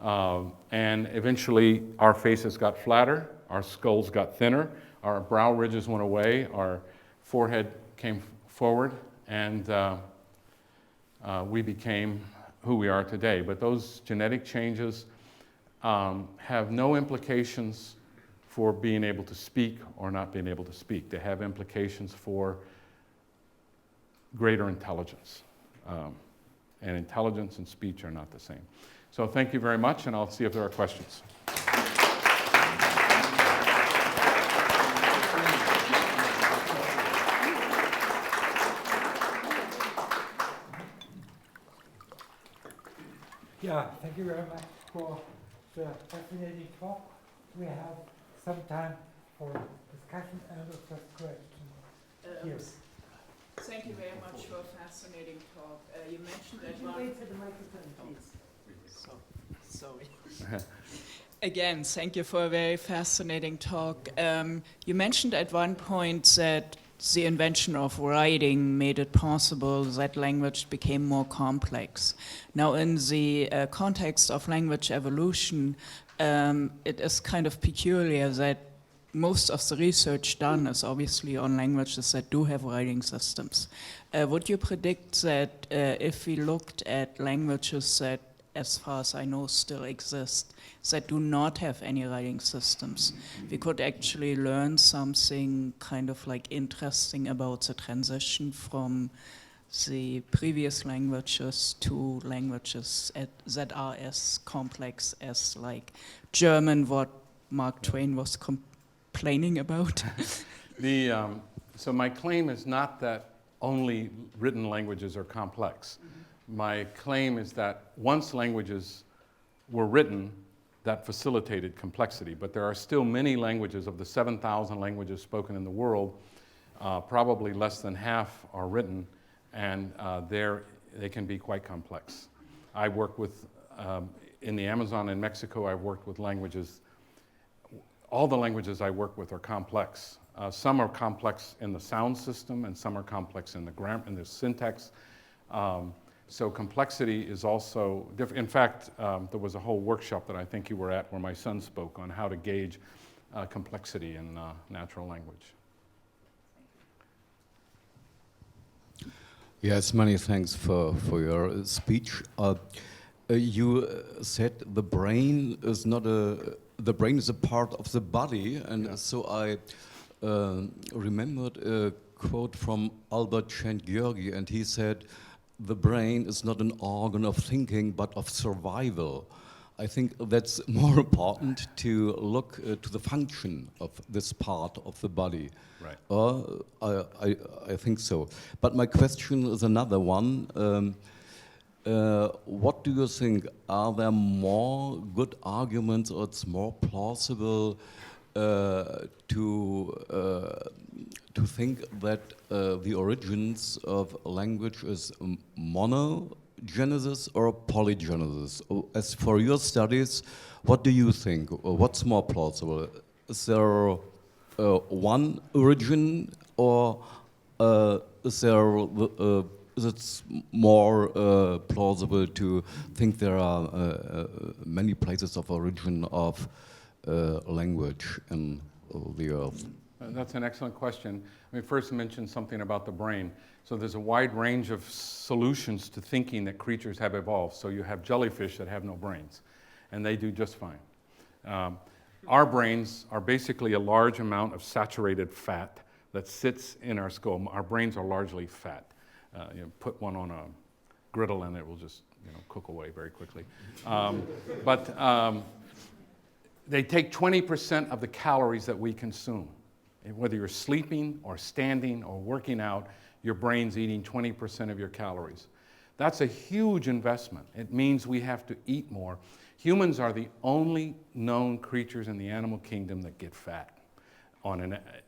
And eventually our faces got flatter, our skulls got thinner, our brow ridges went away, our forehead came forward, and we became who we are today. But those genetic changes have no implications for being able to speak or not being able to speak. They have implications for greater intelligence. And intelligence and speech are not the same. So thank you very much, and I'll see if there are questions. Yeah, thank you very much for the fascinating talk. We have some time for discussion and the first question. Yes. Thank you very much for a fascinating talk. You mentioned that one. Wait for the microphone, please. Sorry. Again, thank you for a very fascinating talk. You mentioned at one point that the invention of writing made it possible that language became more complex. Now, in the context of language evolution, it is kind of peculiar that most of the research done is obviously on languages that do have writing systems. Would you predict that if we looked at languages that, as far as I know, still exist, that do not have any writing systems, we could actually learn something kind of like interesting about the transition from the previous languages to languages that are as complex as like German, what Mark Twain was complaining about? So my claim is not that only written languages are complex. my claim is that once languages were written, that facilitated complexity. But there are still many languages. Of the 7,000 languages spoken in the world, probably less than half are written, and they can be quite complex. I work with, in the Amazon in Mexico, I've worked with languages. All the languages I work with are complex. Some are complex in the sound system, and some are complex in the grammar, in the syntax. So complexity is also different. In fact, there was a whole workshop that I think you were at where my son spoke on how to gauge complexity in natural language. Yes, many thanks for your speech. You said the brain is not the brain is a part of the body, and Yeah. so I remembered a quote from Albert Szent-Györgyi, and he said, "The brain is not an organ of thinking, but of survival." I think that's more important to look to the function of this part of the body. Right. I think so. But my question is another one. What do you think? Are there more good arguments, or it's more plausible to think that the origins of language is monogenesis or polygenesis? As for your studies, what do you think? What's more plausible? Is there one origin, or is it more plausible to think there are many places of origin of language in the earth? That's an excellent question. Let me first mention something about the brain. So there's a wide range of solutions to thinking that creatures have evolved. So you have jellyfish that have no brains, and they do just fine. Our brains are basically a large amount of saturated fat that sits in our skull. Our brains are largely fat. Put one on a griddle and it will just cook away very quickly. But they take 20% of the calories that we consume. Whether you're sleeping or standing or working out, your brain's eating 20% of your calories. That's a huge investment. It means we have to eat more. Humans are the only known creatures in the animal kingdom that get fat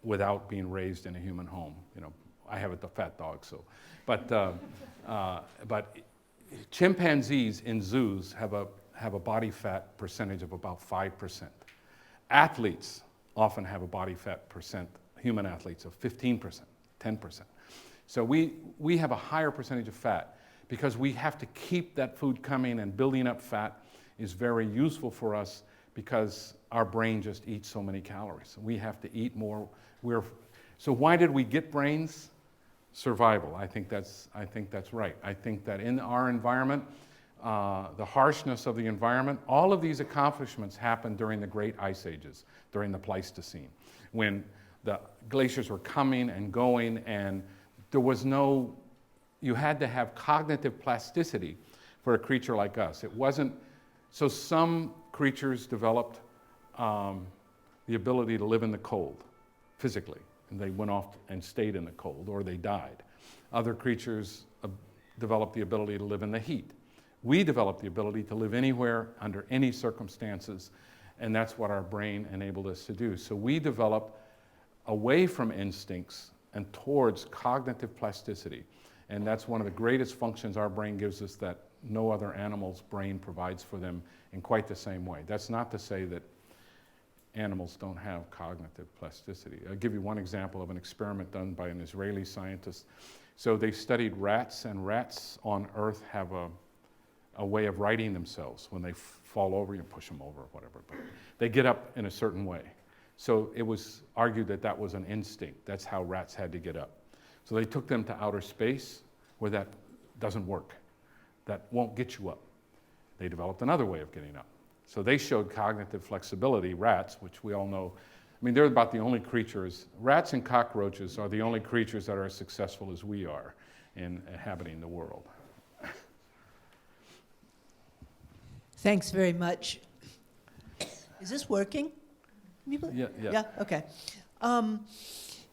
without being raised in a human home. I have a fat dog, so. But chimpanzees in zoos have a body fat percentage of about 5%. Athletes often have a body fat percent, human athletes, of 15%, 10%. So we have a higher percentage of fat because we have to keep that food coming, and building up fat is very useful for us because our brain just eats so many calories. We have to eat more. So why did we get brains? Survival. I think that's right. I think that in our environment, the harshness of the environment, all of these accomplishments happened during the great ice ages, during the Pleistocene, when the glaciers were coming and going, and there was you had to have cognitive plasticity for a creature like us. It wasn't, so some creatures developed the ability to live in the cold, physically, and they went off and stayed in the cold, or they died. Other creatures developed the ability to live in the heat. We developed the ability to live anywhere, under any circumstances, and that's what our brain enabled us to do. So we developed away from instincts and towards cognitive plasticity, and that's one of the greatest functions our brain gives us that no other animal's brain provides for them in quite the same way. That's not to say that animals don't have cognitive plasticity. I'll give you one example of an experiment done by an Israeli scientist. So they studied rats, and rats on Earth have a way of righting themselves. When they fall over, you push them over or whatever, but they get up in a certain way. So it was argued that that was an instinct. That's how rats had to get up. So they took them to outer space where that doesn't work. That won't get you up. They developed another way of getting up. So they showed cognitive flexibility, rats, which we all know. I mean, they're about the only creatures, rats and cockroaches are the only creatures that are as successful as we are in inhabiting the world. Thanks very much. Is this working? Yeah. Yeah, okay.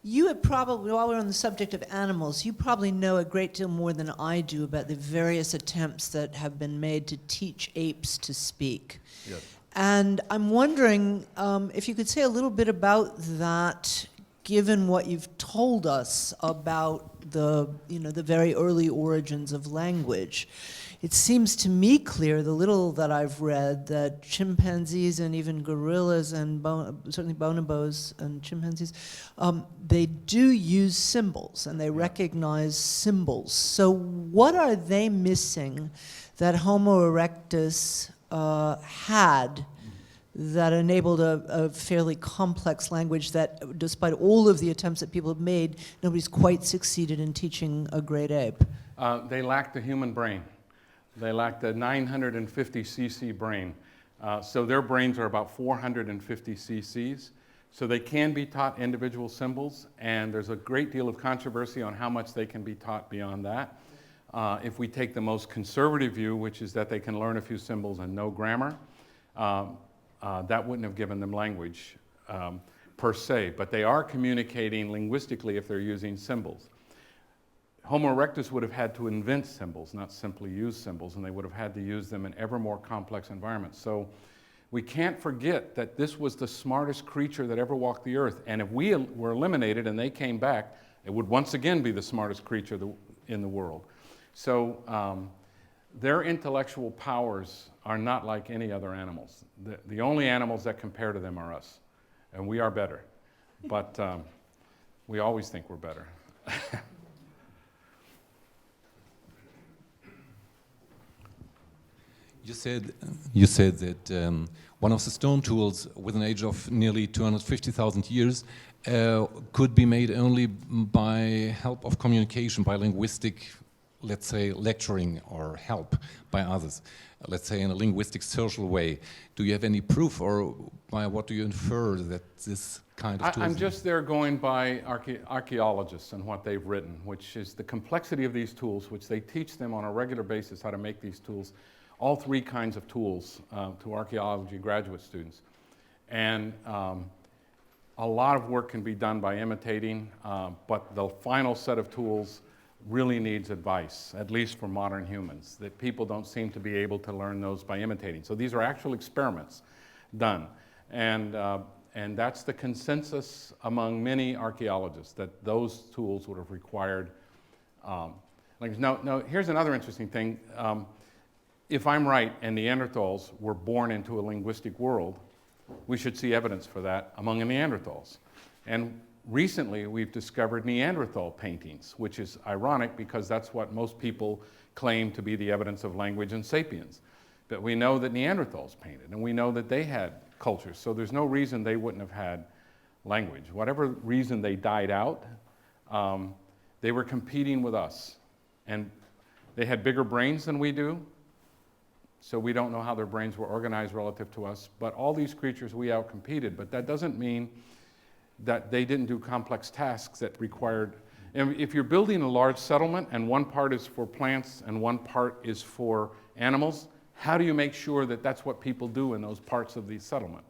You had probably, while we're on the subject of animals, you probably know a great deal more than I do about the various attempts that have been made to teach apes to speak. Yes. And I'm wondering if you could say a little bit about that, given what you've told us about the very early origins of language. It seems to me clear, the little that I've read, that chimpanzees and even gorillas and certainly bonobos and chimpanzees, they do use symbols and they recognize symbols. So what are they missing that Homo erectus had that enabled a fairly complex language that, despite all of the attempts that people have made, nobody's quite succeeded in teaching a great ape? They lack the human brain. They lack the 950 cc brain. So their brains are about 450 cc's. So they can be taught individual symbols, and there's a great deal of controversy on how much they can be taught beyond that. If we take the most conservative view, which is that they can learn a few symbols and no grammar, that wouldn't have given them language per se, but they are communicating linguistically if they're using symbols. Homo erectus would have had to invent symbols, not simply use symbols, and they would have had to use them in ever more complex environments. So we can't forget that this was the smartest creature that ever walked the earth, and if we were eliminated and they came back, it would once again be the smartest creature in the world. So their intellectual powers are not like any other animals. The only animals that compare to them are us, and we are better, but we always think we're better. You said that one of the stone tools with an age of nearly 250,000 years could be made only by help of communication, by linguistic, let's say, lecturing or help by others, let's say in a linguistic social way. Do you have any proof, or by what do you infer that this kind of tools? I'm just there going by archaeologists and what they've written, which is the complexity of these tools, which they teach them on a regular basis how to make these tools, all three kinds of tools to archaeology graduate students. And a lot of work can be done by imitating, but the final set of tools really needs advice, at least for modern humans, that people don't seem to be able to learn those by imitating. So these are actual experiments done. And that's the consensus among many archaeologists, that those tools would have required. Now, here's another interesting thing. If I'm right and Neanderthals were born into a linguistic world, we should see evidence for that among the Neanderthals. And recently we've discovered Neanderthal paintings, which is ironic because that's what most people claim to be the evidence of language and sapiens. But we know that Neanderthals painted, and we know that they had cultures, so there's no reason they wouldn't have had language. Whatever reason they died out, they were competing with us. And they had bigger brains than we do, so we don't know how their brains were organized relative to us. But all these creatures we outcompeted, but that doesn't mean that they didn't do complex tasks that required. And if you're building a large settlement and one part is for plants and one part is for animals, how do you make sure that that's what people do in those parts of the settlement?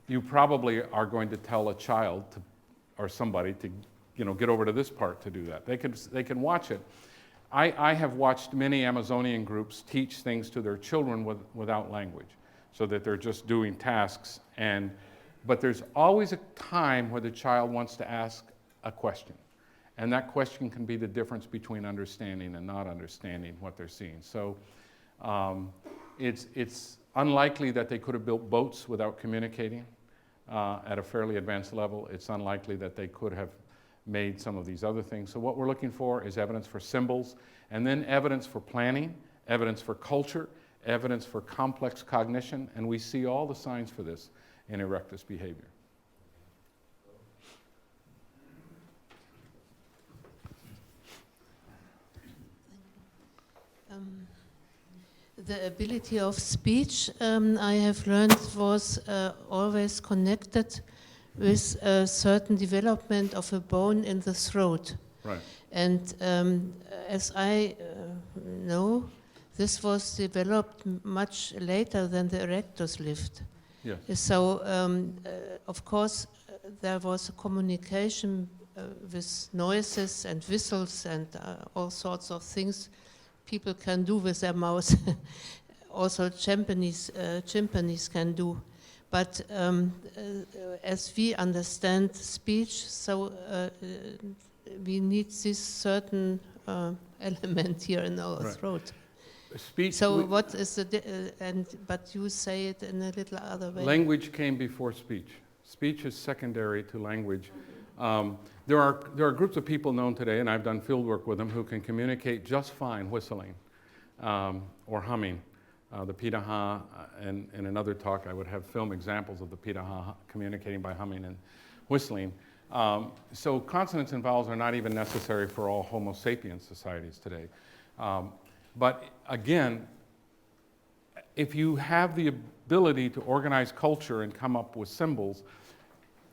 You probably are going to tell a child or somebody to, get over to this part to do that. They can watch it. I have watched many Amazonian groups teach things to their children without language, so that they're just doing tasks. But there's always a time where the child wants to ask a question. And that question can be the difference between understanding and not understanding what they're seeing. So it's unlikely that they could have built boats without communicating at a fairly advanced level. It's unlikely that they could have made some of these other things. So what we're looking for is evidence for symbols, and then evidence for planning, evidence for culture, evidence for complex cognition, and we see all the signs for this in erectus behavior. The ability of speech, I have learned, was always connected with a certain development of a bone in the throat. Right. And as I know, this was developed much later than the erectus lived. Yes. So, of course, there was a communication with noises and whistles and all sorts of things people can do with their mouth. Also chimpanzees can do. But as we understand speech, so we need this certain element here in our throat. Speech. So what is the but you say it in a little other way. Language came before speech. Speech is secondary to language. There are groups of people known today, and I've done field work with them, who can communicate just fine whistling or humming. The pitaha, and in another talk I would have film examples of the pitaha communicating by humming and whistling. So consonants and vowels are not even necessary for all Homo sapiens societies today. But again, if you have the ability to organize culture and come up with symbols,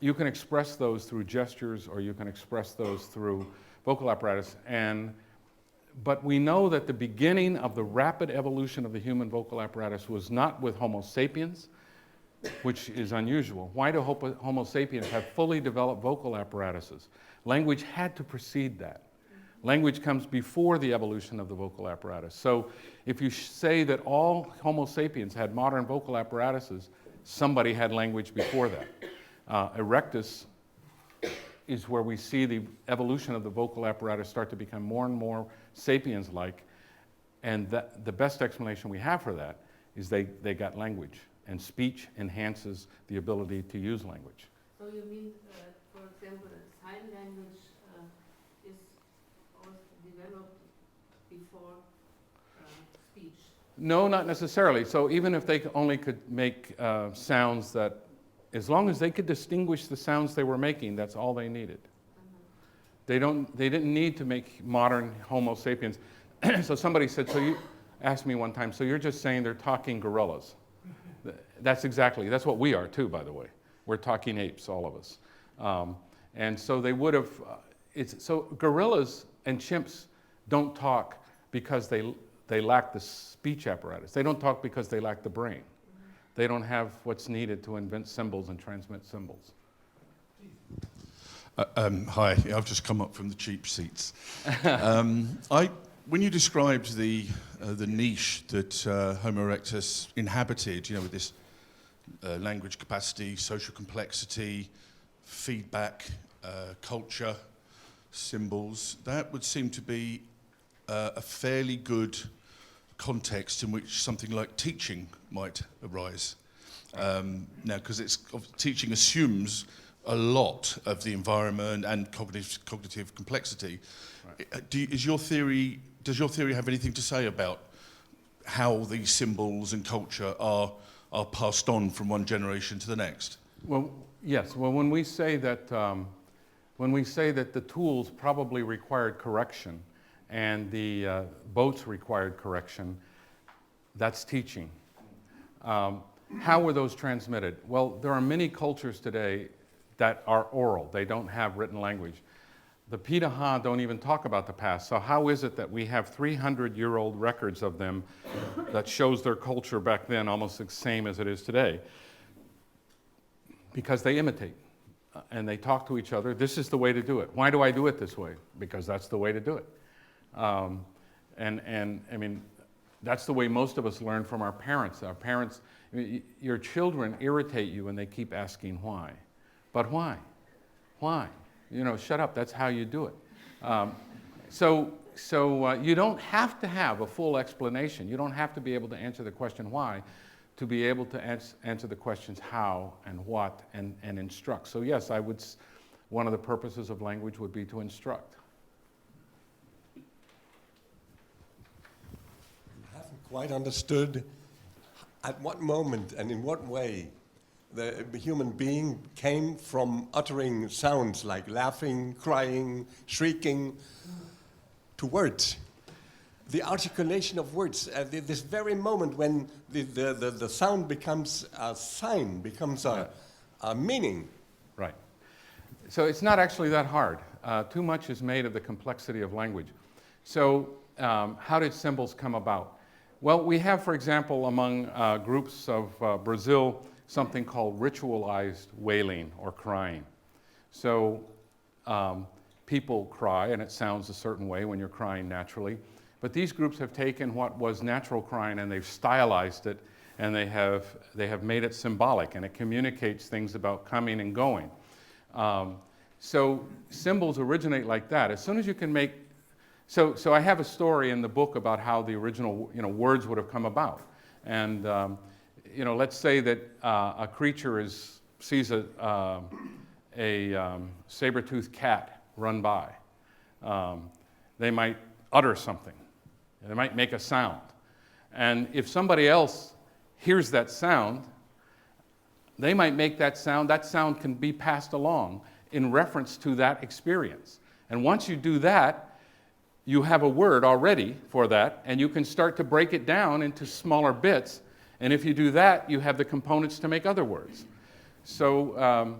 you can express those through gestures or you can express those through vocal apparatus. But we know that the beginning of the rapid evolution of the human vocal apparatus was not with Homo sapiens, which is unusual. Why do Homo sapiens have fully developed vocal apparatuses? Language had to precede that. Language comes before the evolution of the vocal apparatus. So if you say that all Homo sapiens had modern vocal apparatuses, somebody had language before that. Erectus is where we see the evolution of the vocal apparatus start to become more and more sapiens-like. And the best explanation we have for that is they got language. And speech enhances the ability to use language. So you mean, for example, sign language is also developed before speech? No, not necessarily. So even if they only could make sounds that, as long as they could distinguish the sounds they were making, that's all they needed. They didn't need to make modern Homo sapiens. So somebody said, so you asked me one time, so you're just saying they're talking gorillas? That's what we are too, by the way. We're talking apes, all of us. And so they would have, so gorillas and chimps don't talk because they lack the speech apparatus. They don't talk because they lack the brain. They don't have what's needed to invent symbols and transmit symbols. Hi, I've just come up from the cheap seats. When you described the niche that Homo erectus inhabited, with this language capacity, social complexity, feedback, culture, symbols, that would seem to be a fairly good context in which something like teaching might arise. Now, because teaching assumes a lot of the environment and cognitive complexity. Right. Does your theory have anything to say about how these symbols and culture are passed on from one generation to the next? Well, yes. Well, when we say that the tools probably required correction and the boats required correction, that's teaching. How were those transmitted? Well, there are many cultures today that are oral. They don't have written language. The pitaha don't even talk about the past. So how is it that we have 300-year-old records of them that shows their culture back then almost the same as it is today? Because they imitate and they talk to each other. This is the way to do it. Why do I do it this way? Because that's the way to do it. And I mean, that's the way most of us learn from our parents. Our parents, your children irritate you and they keep asking why. But why? Why? Shut up, that's how you do it. So you don't have to have a full explanation. You don't have to be able to answer the question why to be able to answer the questions how and what and instruct. So yes, one of the purposes of language would be to instruct. I haven't quite understood at what moment and in what way the human being came from uttering sounds like laughing, crying, shrieking, to words. The articulation of words, this very moment when the sound becomes a sign, becomes a meaning. Right. So it's not actually that hard. Too much is made of the complexity of language. So how did symbols come about? Well, we have, for example, among groups of Brazil, something called ritualized wailing or crying. So people cry, and it sounds a certain way when you're crying naturally. But these groups have taken what was natural crying and they've stylized it, and they have made it symbolic, and it communicates things about coming and going. So symbols originate like that. As soon as you can make, so I have a story in the book about how the original words would have come about. And let's say that a creature sees a saber-toothed cat run by. They might utter something. They might make a sound. And if somebody else hears that sound, they might make that sound. That sound can be passed along in reference to that experience. And once you do that, you have a word already for that, and you can start to break it down into smaller bits. And if you do that, you have the components to make other words. So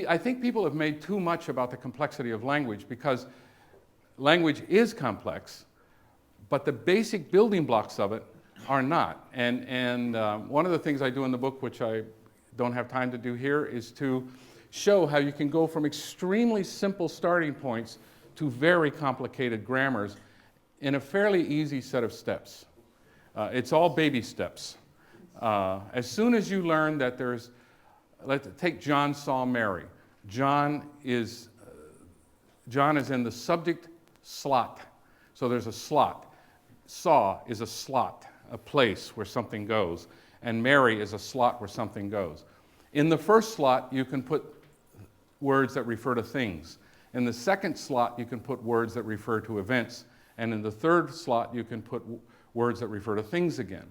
I think people have made too much about the complexity of language, because language is complex, but the basic building blocks of it are not. And one of the things I do in the book, which I don't have time to do here, is to show how you can go from extremely simple starting points to very complicated grammars in a fairly easy set of steps. It's all baby steps. As soon as you learn that take John saw Mary. John is in the subject slot. So there's a slot. Saw is a slot, a place where something goes. And Mary is a slot where something goes. In the first slot, you can put words that refer to things. In the second slot, you can put words that refer to events. And in the third slot, you can put words that refer to things again.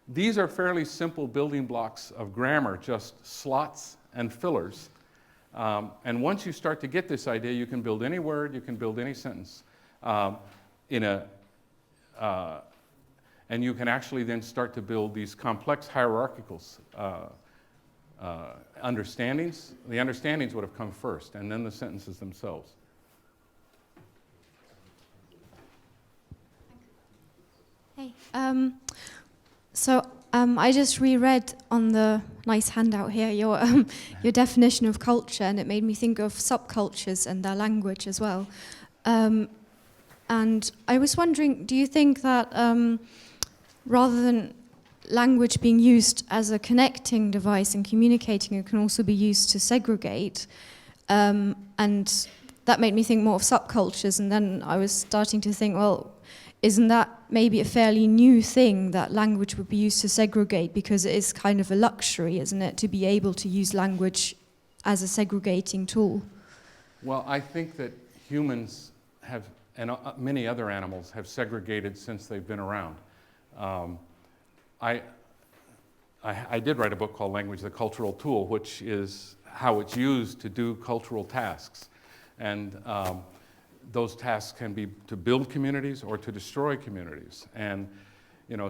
These are fairly simple building blocks of grammar, just slots and fillers. And once you start to get this idea, you can build any word, you can build any sentence and you can actually then start to build these complex hierarchical understandings. The understandings would have come first, and then the sentences themselves. Hey, I just reread on the nice handout here your definition of culture, and it made me think of subcultures and their language as well. And I was wondering, do you think that rather than language being used as a connecting device and communicating, it can also be used to segregate? And that made me think more of subcultures, and then I was starting to think, well, isn't that maybe a fairly new thing, that language would be used to segregate, because it is kind of a luxury, isn't it, to be able to use language as a segregating tool? Well, I think that humans have, and many other animals, have segregated since they've been around. I did write a book called Language, the Cultural Tool, which is how it's used to do cultural tasks. And those tasks can be to build communities or to destroy communities. And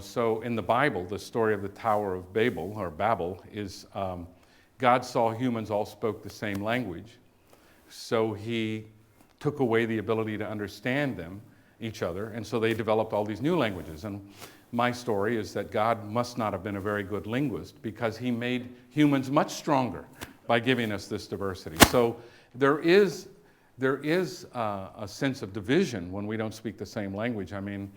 so in the Bible, the story of the Tower of Babel, or Babel, is God saw humans all spoke the same language, so he took away the ability to understand each other, and so they developed all these new languages. And my story is that God must not have been a very good linguist, because he made humans much stronger by giving us this diversity. So there is a sense of division when we don't speak the same language. I mean,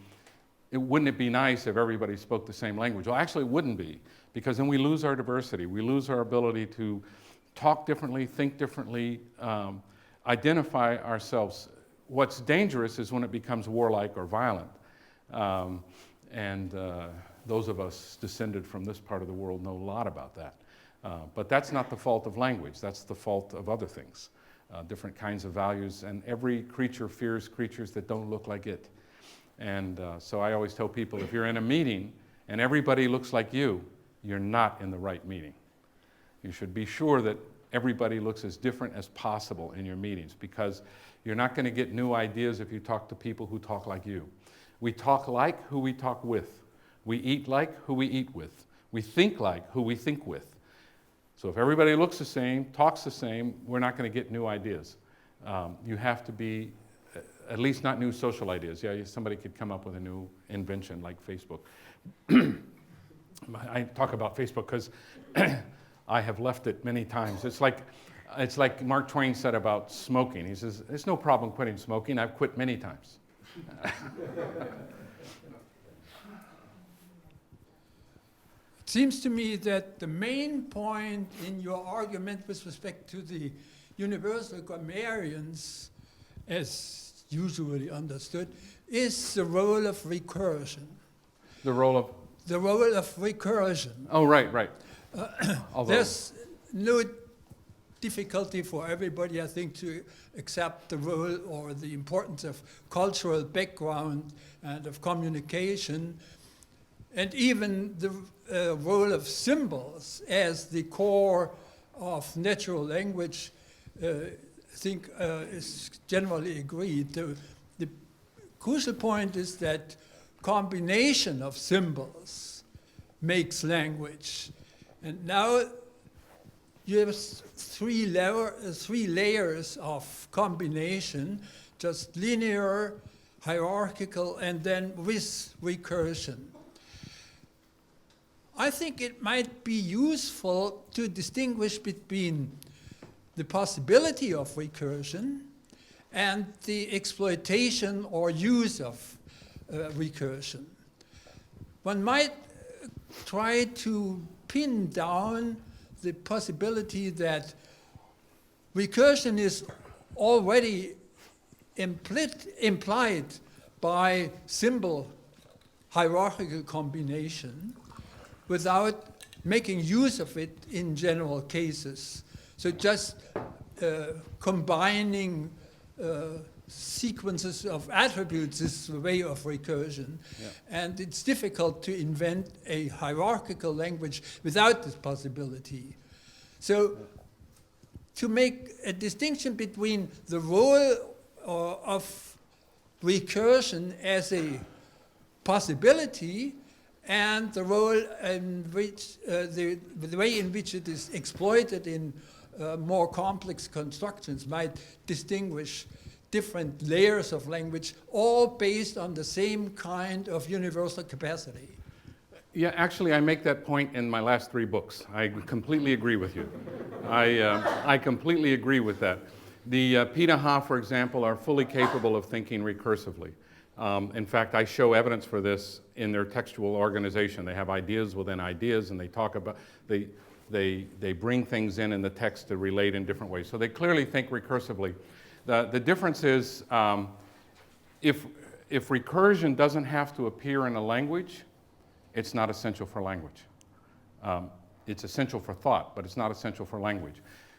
wouldn't it be nice if everybody spoke the same language? Well, actually it wouldn't be, because then we lose our diversity. We lose our ability to talk differently, think differently, identify ourselves. What's dangerous is when it becomes warlike or violent. Those of us descended from this part of the world know a lot about that. But that's not the fault of language. That's the fault of other things. Different kinds of values, and every creature fears creatures that don't look like it. And so I always tell people, if you're in a meeting and everybody looks like you, you're not in the right meeting. You should be sure that everybody looks as different as possible in your meetings, because you're not going to get new ideas if you talk to people who talk like you. We talk like who we talk with. We eat like who we eat with. We think like who we think with. So if everybody looks the same, talks the same, we're not going to get new ideas. You have to be, at least not new social ideas. Yeah, somebody could come up with a new invention like Facebook. I talk about Facebook because I have left it many times. It's like It's like Mark Twain said about smoking. He says, "There's no problem quitting smoking. I've quit many times." It seems to me that the main point in your argument with respect to the universal grammarians, as usually understood, is the role of recursion. The role of? The role of recursion. Oh, right. Although, There's no difficulty for everybody, I think, to accept the role or the importance of cultural background and of communication, and even the role of symbols as the core of natural language, I think is generally agreed. The crucial point is that combination of symbols makes language. And now you have three layers of combination, just linear, hierarchical, and then with recursion. I think it might be useful to distinguish between the possibility of recursion and the exploitation or use of recursion. One might try to pin down the possibility that recursion is already implied by symbol hierarchical combination without making use of it in general cases. So just combining sequences of attributes is the way of recursion. Yeah. And it's difficult to invent a hierarchical language without this possibility. So to make a distinction between the role of recursion as a possibility and the role in which the way in which it is exploited in more complex constructions might distinguish different layers of language, all based on the same kind of universal capacity. Yeah, actually, I make that point in my last 3 books. I completely agree with you. I completely agree with that. The Pitaha, for example, are fully capable of thinking recursively. In fact, I show evidence for this in their textual organization. They have ideas within ideas, and they talk about, they bring things in the text to relate in different ways. So they clearly think recursively. The difference is if recursion doesn't have to appear in a language, it's not essential for language. It's essential for thought, but it's not essential for language.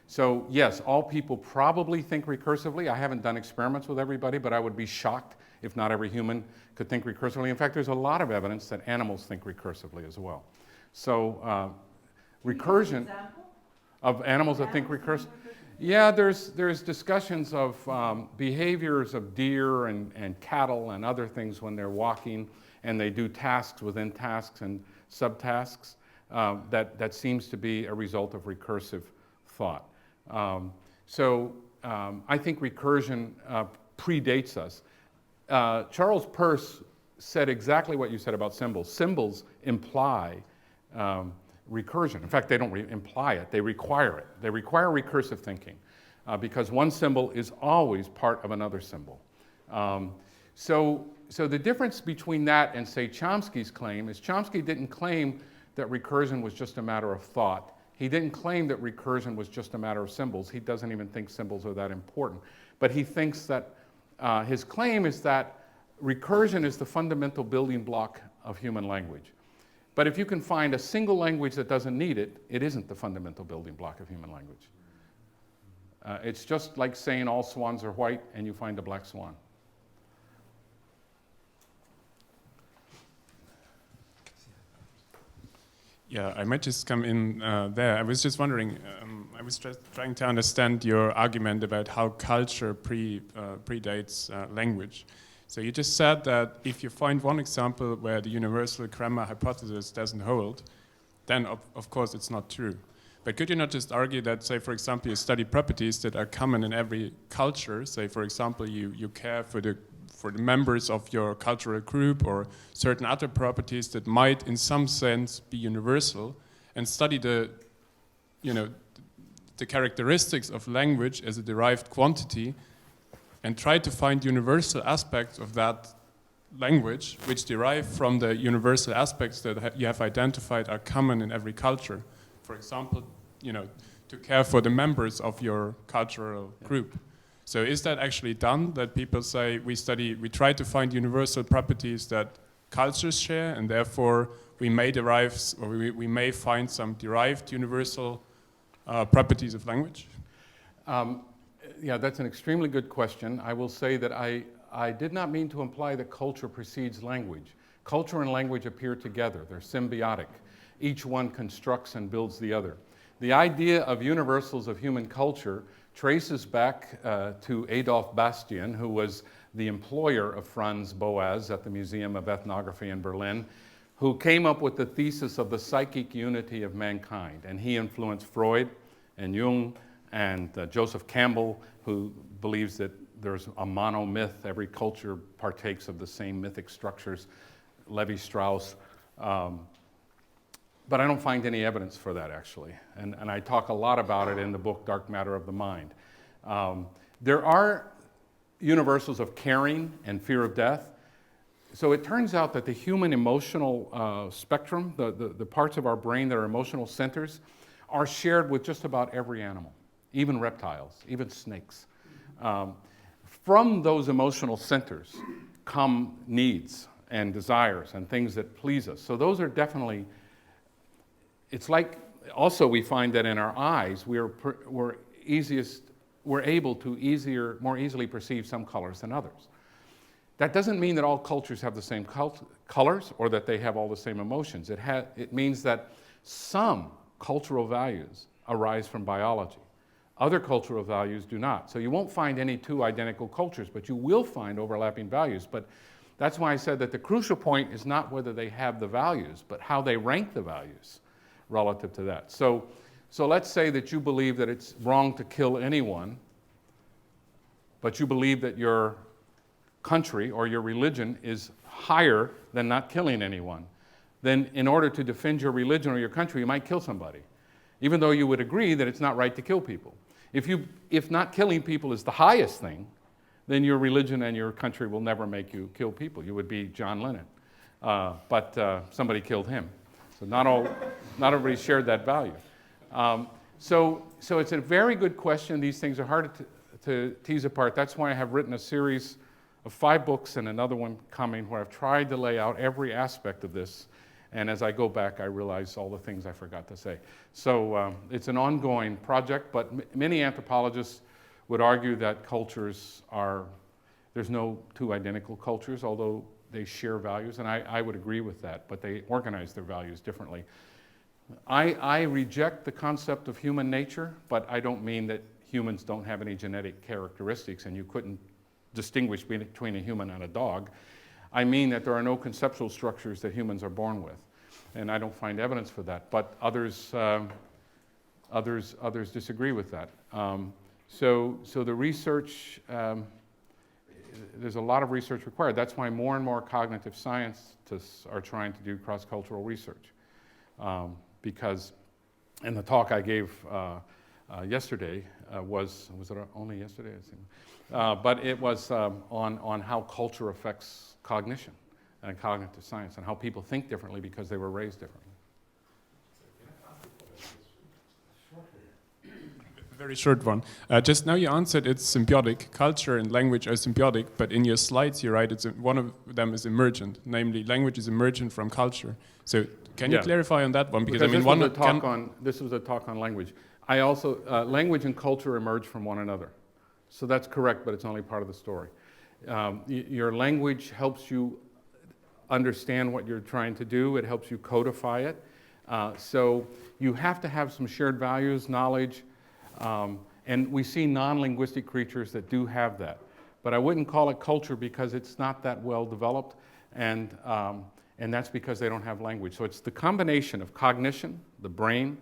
So yes, all people probably think recursively. I haven't done experiments with everybody, but I would be shocked if not every human could think recursively. In fact, there's a lot of evidence that animals think recursively as well. So recursion of animals that think recursively. Yeah, there's discussions of behaviors of deer and cattle and other things when they're walking, and they do tasks within tasks and subtasks. That seems to be a result of recursive thought. I think recursion predates us. Charles Peirce said exactly what you said about symbols. Symbols imply recursion. In fact, they don't imply it, they require it. They require recursive thinking because one symbol is always part of another symbol. So the difference between that and, say, Chomsky's claim is Chomsky didn't claim that recursion was just a matter of thought. He didn't claim that recursion was just a matter of symbols. He doesn't even think symbols are that important. But he thinks that his claim is that recursion is the fundamental building block of human language. But if you can find a single language that doesn't need it, it isn't the fundamental building block of human language. It's just like saying all swans are white and you find a black swan. Yeah, I might just come in there. I was just wondering, I was just trying to understand your argument about how culture predates language. So you just said that if you find one example where the universal grammar hypothesis doesn't hold, then of course it's not true. But could you not just argue that, say, for example, you study properties that are common in every culture, say, for example, you care for the members of your cultural group or certain other properties that might in some sense be universal, and study the the characteristics of language as a derived quantity and try to find universal aspects of that language which derive from the universal aspects that you have identified are common in every culture. For example, to care for the members of your cultural group. So is that actually done, that people say we try to find universal properties that cultures share, and therefore we may derive, or we may find some derived universal properties of language? Yeah, that's an extremely good question. I will say that I did not mean to imply that culture precedes language. Culture and language appear together. They're symbiotic. Each one constructs and builds the other. The idea of universals of human culture traces back to Adolf Bastian, who was the employer of Franz Boas at the Museum of Ethnography in Berlin, who came up with the thesis of the psychic unity of mankind. And he influenced Freud and Jung and Joseph Campbell, who believes that there's a monomyth. Every culture partakes of the same mythic structures. Levi-Strauss. But I don't find any evidence for that, actually. And I talk a lot about it in the book, Dark Matter of the Mind. There are universals of caring and fear of death. So it turns out that the human emotional spectrum, the parts of our brain that are emotional centers, are shared with just about every animal, even reptiles, even snakes. From those emotional centers come needs and desires and things that please us. So those are definitely, it's like, also we find that in our eyes, we're able to more easily perceive some colors than others. That doesn't mean that all cultures have the same colors or that they have all the same emotions. It means that some cultural values arise from biology. Other cultural values do not. So you won't find any two identical cultures, but you will find overlapping values. But that's why I said that the crucial point is not whether they have the values, but how they rank the values relative to that. So let's say that you believe that it's wrong to kill anyone, but you believe that your country or your religion is higher than not killing anyone. Then in order to defend your religion or your country, you might kill somebody, even though you would agree that it's not right to kill people. If not killing people is the highest thing, then your religion and your country will never make you kill people. You would be John Lennon, but somebody killed him. So not everybody shared that value. So it's a very good question. These things are hard to tease apart. That's why I have written a series of 5 books and another one coming where I've tried to lay out every aspect of this. And as I go back, I realize all the things I forgot to say. So it's an ongoing project, but many anthropologists would argue that there's no two identical cultures, although they share values, and I would agree with that, but they organize their values differently. I reject the concept of human nature, but I don't mean that humans don't have any genetic characteristics and you couldn't distinguish between a human and a dog. I mean that there are no conceptual structures that humans are born with, and I don't find evidence for that. But others disagree with that. So the research, there's a lot of research required. That's why more and more cognitive scientists are trying to do cross-cultural research, because in the talk I gave yesterday was it only yesterday? But it was on how culture affects cognition and cognitive science and how people think differently because they were raised differently. Very short one. Just now you answered it's symbiotic. Culture and language are symbiotic, but in your slides you write one of them is emergent, namely language is emergent from culture. So can you clarify on that one? Because I mean, this was a talk on language. I also language and culture emerge from one another. So that's correct, but it's only part of the story. Your language helps you understand what you're trying to do. It helps you codify it. So you have to have some shared values, knowledge, and we see non-linguistic creatures that do have that. But I wouldn't call it culture because it's not that well developed, and that's because they don't have language. So it's the combination of cognition, the brain,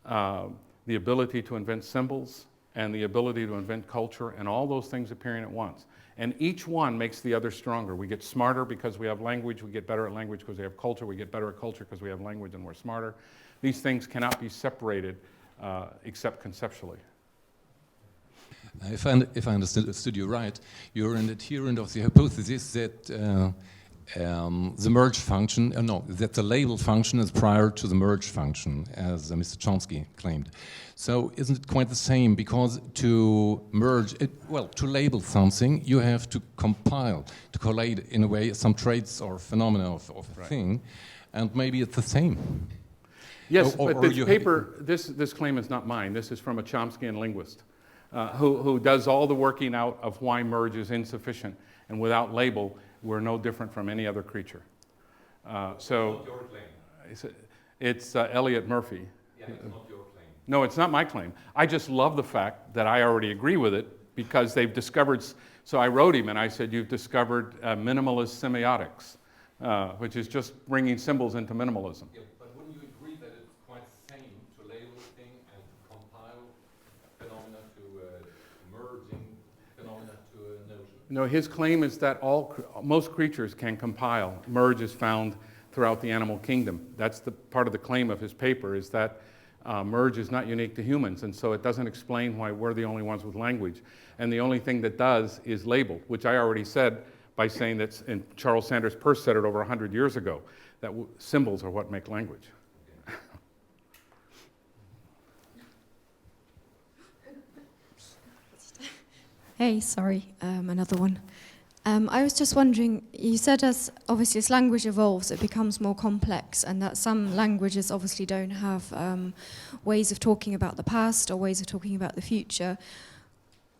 the ability to invent symbols, and the ability to invent culture, and all those things appearing at once. And each one makes the other stronger. We get smarter because we have language, we get better at language because we have culture, we get better at culture because we have language and we're smarter. These things cannot be separated except conceptually. If I understood you right, you're an adherent of the hypothesis that the merge function, that the label function is prior to the merge function, as Mr. Chomsky claimed. So isn't it quite the same? Because to merge, to label something, you have to compile, to collate in a way some traits or phenomena of a thing, and maybe it's the same. Yes, but this paper, this claim is not mine. This is from a Chomskyan linguist who does all the working out of why merge is insufficient, and without label, we're no different from any other creature. So your claim. It's Elliot Murphy. Yeah, it's not your claim. No, it's not my claim. I just love the fact that I already agree with it because they've discovered. So I wrote him and I said, you've discovered minimalist semiotics, which is just bringing symbols into minimalism. Yeah, but wouldn't you agree that it's quite the same to label a thing and to compile phenomena to merging phenomena to a notion? No, his claim is that most creatures can compile. Merge is found throughout the animal kingdom. That's the part of the claim of his paper, is that merge is not unique to humans, and so it doesn't explain why we're the only ones with language. And the only thing that does is label, which I already said by saying that, and Charles Sanders Peirce said it over 100 years ago, that symbols are what make language. Hey, sorry, another one. I was just wondering, you said obviously as language evolves, it becomes more complex, and that some languages obviously don't have ways of talking about the past or ways of talking about the future.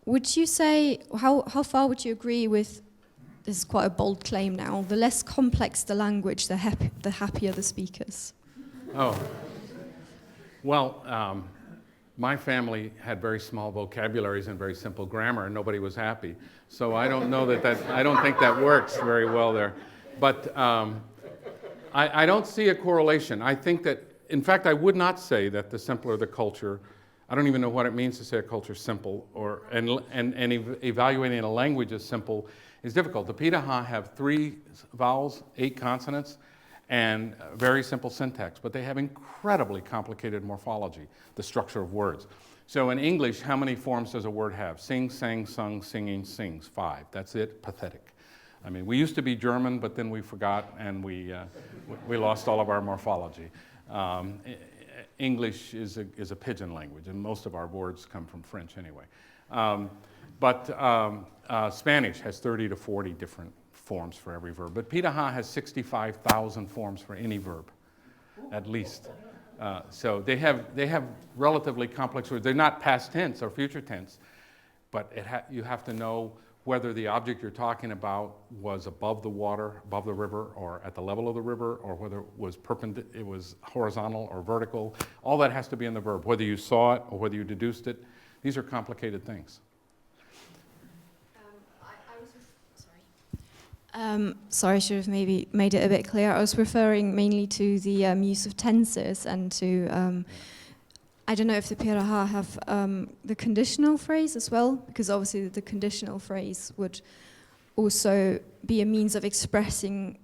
Would you say, how far would you agree with, this is quite a bold claim now, the less complex the language, the happier the speakers? Oh, well, my family had very small vocabularies and very simple grammar, and nobody was happy. So I don't know I don't think that works very well there. But I don't see a correlation. I think that, in fact, I would not say that the simpler the culture, I don't even know what it means to say a culture is simple, and evaluating a language as simple is difficult. The Piraha have 3 vowels, 8 consonants, and very simple syntax, but they have incredibly complicated morphology, the structure of words. So in English, how many forms does a word have? Sing, sang, sung, singing, sings, 5. That's it, pathetic. I mean, we used to be German, but then we forgot and we lost all of our morphology. English is a pidgin language, and most of our words come from French anyway. But Spanish has 30 to 40 different forms for every verb. But Piraha has 65,000 forms for any verb, at least. So they have relatively complex words. They're not past tense or future tense, but you have to know whether the object you're talking about was above the water, above the river, or at the level of the river, or whether it was horizontal or vertical. All that has to be in the verb, whether you saw it or whether you deduced it. These are complicated things. Sorry, I should have maybe made it a bit clearer. I was referring mainly to the use of tenses and to, I don't know if the Piraha have the conditional phrase as well, because obviously the conditional phrase would also be a means of expressing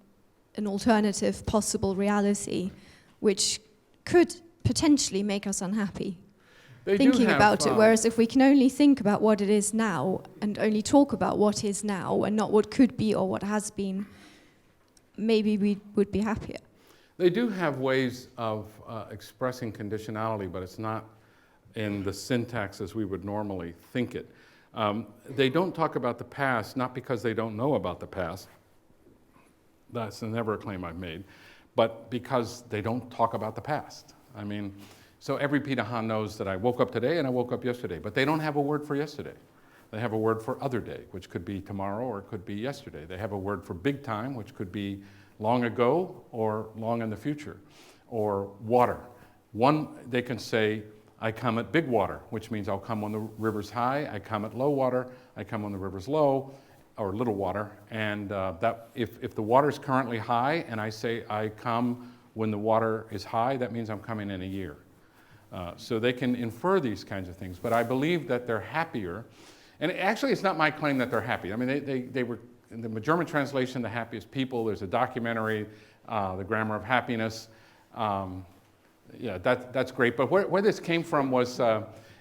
an alternative possible reality, which could potentially make us unhappy. Thinking about it, whereas if we can only think about what it is now and only talk about what is now and not what could be or what has been, maybe we would be happier. They do have ways of expressing conditionality, but it's not in the syntax as we would normally think it. They don't talk about the past, not because they don't know about the past. That's never a claim I've made, but because they don't talk about the past. I mean, so every Piraha knows that I woke up today and I woke up yesterday, but they don't have a word for yesterday. They have a word for other day, which could be tomorrow or it could be yesterday. They have a word for big time, which could be long ago or long in the future, or water. They can say, I come at big water, which means I'll come when the river's high. I come at low water. I come when the river's low, or little water. And that if the water's currently high and I say I come when the water is high, that means I'm coming in a year. So they can infer these kinds of things, but I believe that they're happier. And actually, it's not my claim that they're happy. I mean, they were, in the German translation, The Happiest People. There's a documentary, The Grammar of Happiness. Yeah, that's great. But where this came from was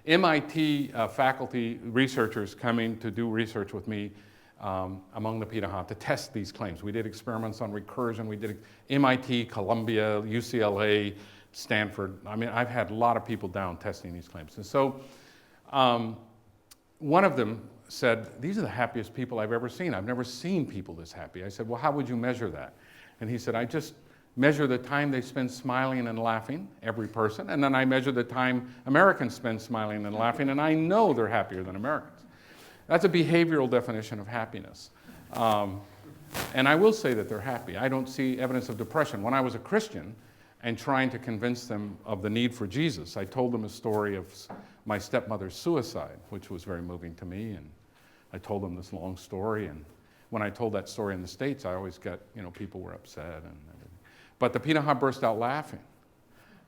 MIT faculty researchers coming to do research with me among the Pitaha to test these claims. We did experiments on recursion. We did MIT, Columbia, UCLA, Stanford. I mean, I've had a lot of people down testing these claims. And so one of them said, these are the happiest people I've ever seen. I've never seen people this happy. I said, well, how would you measure that? And he said, I just measure the time they spend smiling and laughing, every person, and then I measure the time Americans spend smiling and laughing, and I know they're happier than Americans. That's a behavioral definition of happiness. And I will say that they're happy. I don't see evidence of depression. When I was a Christian and trying to convince them of the need for Jesus, I told them a story of my stepmother's suicide, which was very moving to me, and I told them this long story, and when I told that story in the States, I always got, people were upset and everything. But the Pitaha burst out laughing.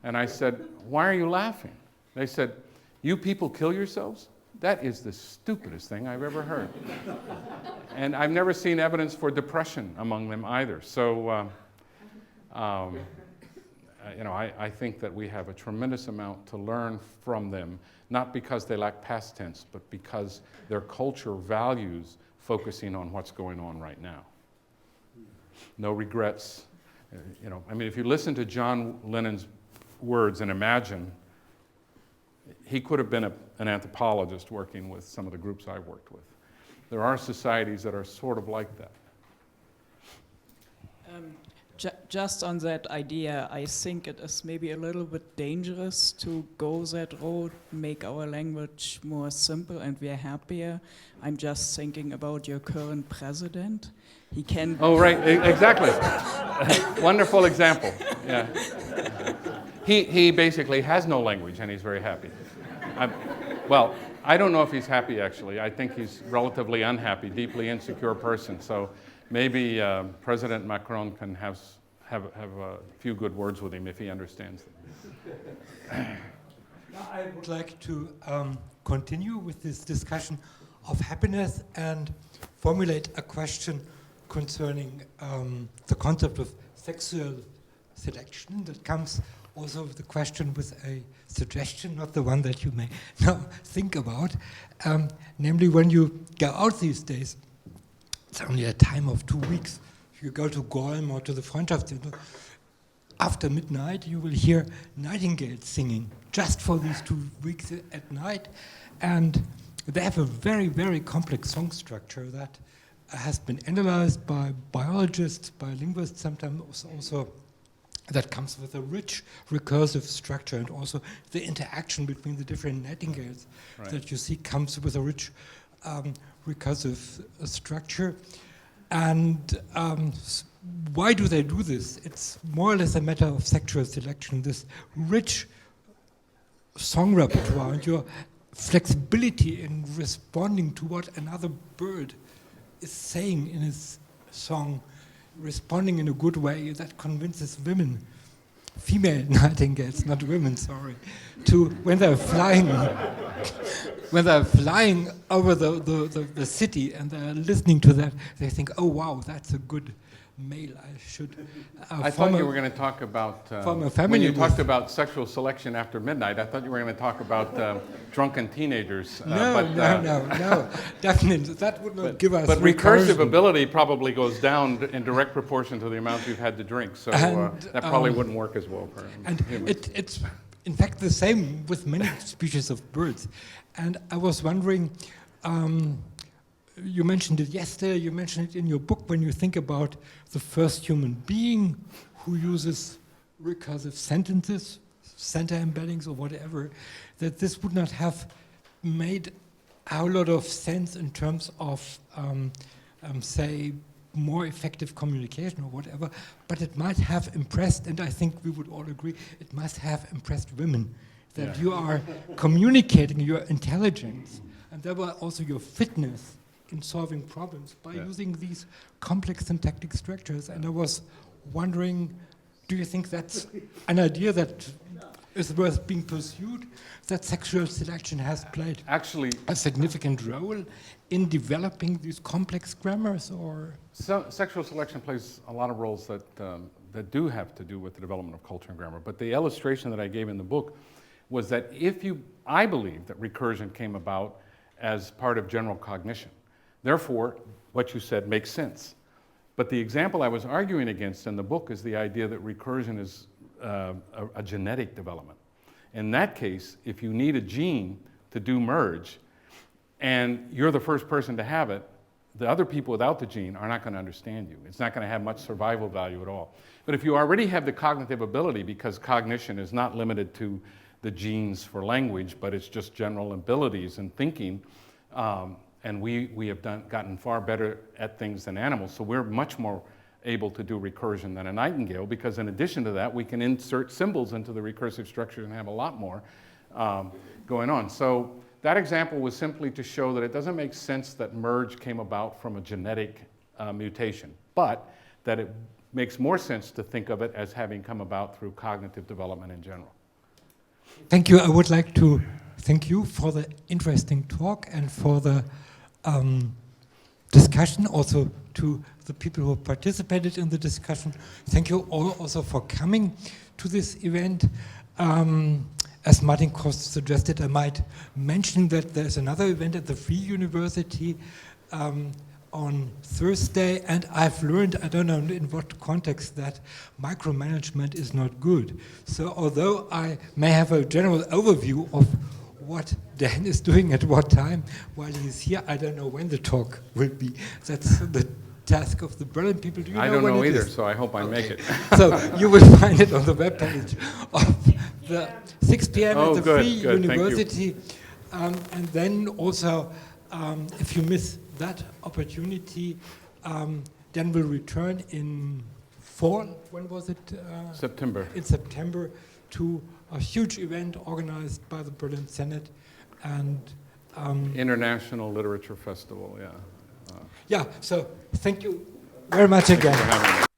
And I said, why are you laughing? They said, you people kill yourselves? That is the stupidest thing I've ever heard. And I've never seen evidence for depression among them either. So, I think that we have a tremendous amount to learn from them, not because they lack past tense, but because their culture values focusing on what's going on right now. No regrets. If you listen to John Lennon's words and imagine, he could have been an anthropologist working with some of the groups I worked with. There are societies that are sort of like that. Just on that idea, I think it is maybe a little bit dangerous to go that road, make our language more simple and we are happier. I'm just thinking about your current president. He can... Oh, right, exactly. Wonderful example, yeah. He basically has no language and he's very happy. Well, I don't know if he's happy actually. I think he's relatively unhappy, deeply insecure person. So maybe President Macron can have a few good words with him if he understands them. I would like to continue with this discussion of happiness and formulate a question concerning the concept of sexual selection that comes also with the question with a suggestion, not the one that you may now think about. Namely, when you go out these days, it's only a time of 2 weeks. If you go to Gorm or to the Freundschaftsdienst, after midnight you will hear nightingales singing just for these 2 weeks at night. And they have a very, very complex song structure that has been analyzed by biologists, by linguists, sometimes also that comes with a rich recursive structure, and also the interaction between the different nightingales that you see comes with a rich recursive structure. And why do they do this? It's more or less a matter of sexual selection. This rich song repertoire and your flexibility in responding to what another bird is saying in his song, responding in a good way that convinces women, female nightingales, not women, sorry, to when they're flying over the city and they're listening to that, they think, oh wow, that's a good male. I should. I thought you were going to talk about when you talked about sexual selection after midnight. I thought you were going to talk about drunken teenagers. No, definitely that would not give us. But recursive ability probably goes down in direct proportion to the amount you've had to drink. So that probably wouldn't work as well for humans. It's in fact the same with many species of birds. And I was wondering. You mentioned it yesterday, you mentioned it in your book when you think about the first human being who uses recursive sentences, center embeddings or whatever, that this would not have made a whole lot of sense in terms of, say, more effective communication or whatever, but it might have impressed, and I think we would all agree, it must have impressed women, that you are communicating your intelligence, and thereby also your fitness in solving problems by using these complex syntactic structures. And I was wondering, do you think that's an idea that is worth being pursued, that sexual selection has played actually a significant role in developing these complex grammars? Or so, sexual selection plays a lot of roles that that do have to do with the development of culture and grammar. But the illustration that I gave in the book was that I believe that recursion came about as part of general cognition. Therefore, what you said makes sense. But the example I was arguing against in the book is the idea that recursion is a genetic development. In that case, if you need a gene to do merge, and you're the first person to have it, the other people without the gene are not going to understand you. It's not going to have much survival value at all. But if you already have the cognitive ability, because cognition is not limited to the genes for language, but it's just general abilities and thinking, and we have gotten far better at things than animals, so we're much more able to do recursion than a nightingale, because in addition to that, we can insert symbols into the recursive structure and have a lot more going on. So that example was simply to show that it doesn't make sense that merge came about from a genetic mutation, but that it makes more sense to think of it as having come about through cognitive development in general. Thank you. I would like to thank you for the interesting talk and for the discussion, also to the people who participated in the discussion. Thank you all also for coming to this event. As Martin Kost suggested, I might mention that there's another event at the Free University on Thursday, and I've learned, I don't know in what context, that micromanagement is not good. So although I may have a general overview of what Dan is doing at what time while he's here, I don't know when the talk will be. That's the task of the Berlin people. Do you know when it is? I don't know either, so I hope I make it. So you will find it on the webpage of the 6 p.m. at the Free University. And then also, if you miss that opportunity, then we'll return in fall. When was it? September. In September, to a huge event organized by the Berlin Senate and International Literature Festival, yeah. Yeah, so thank you very much again. Thank you for having me.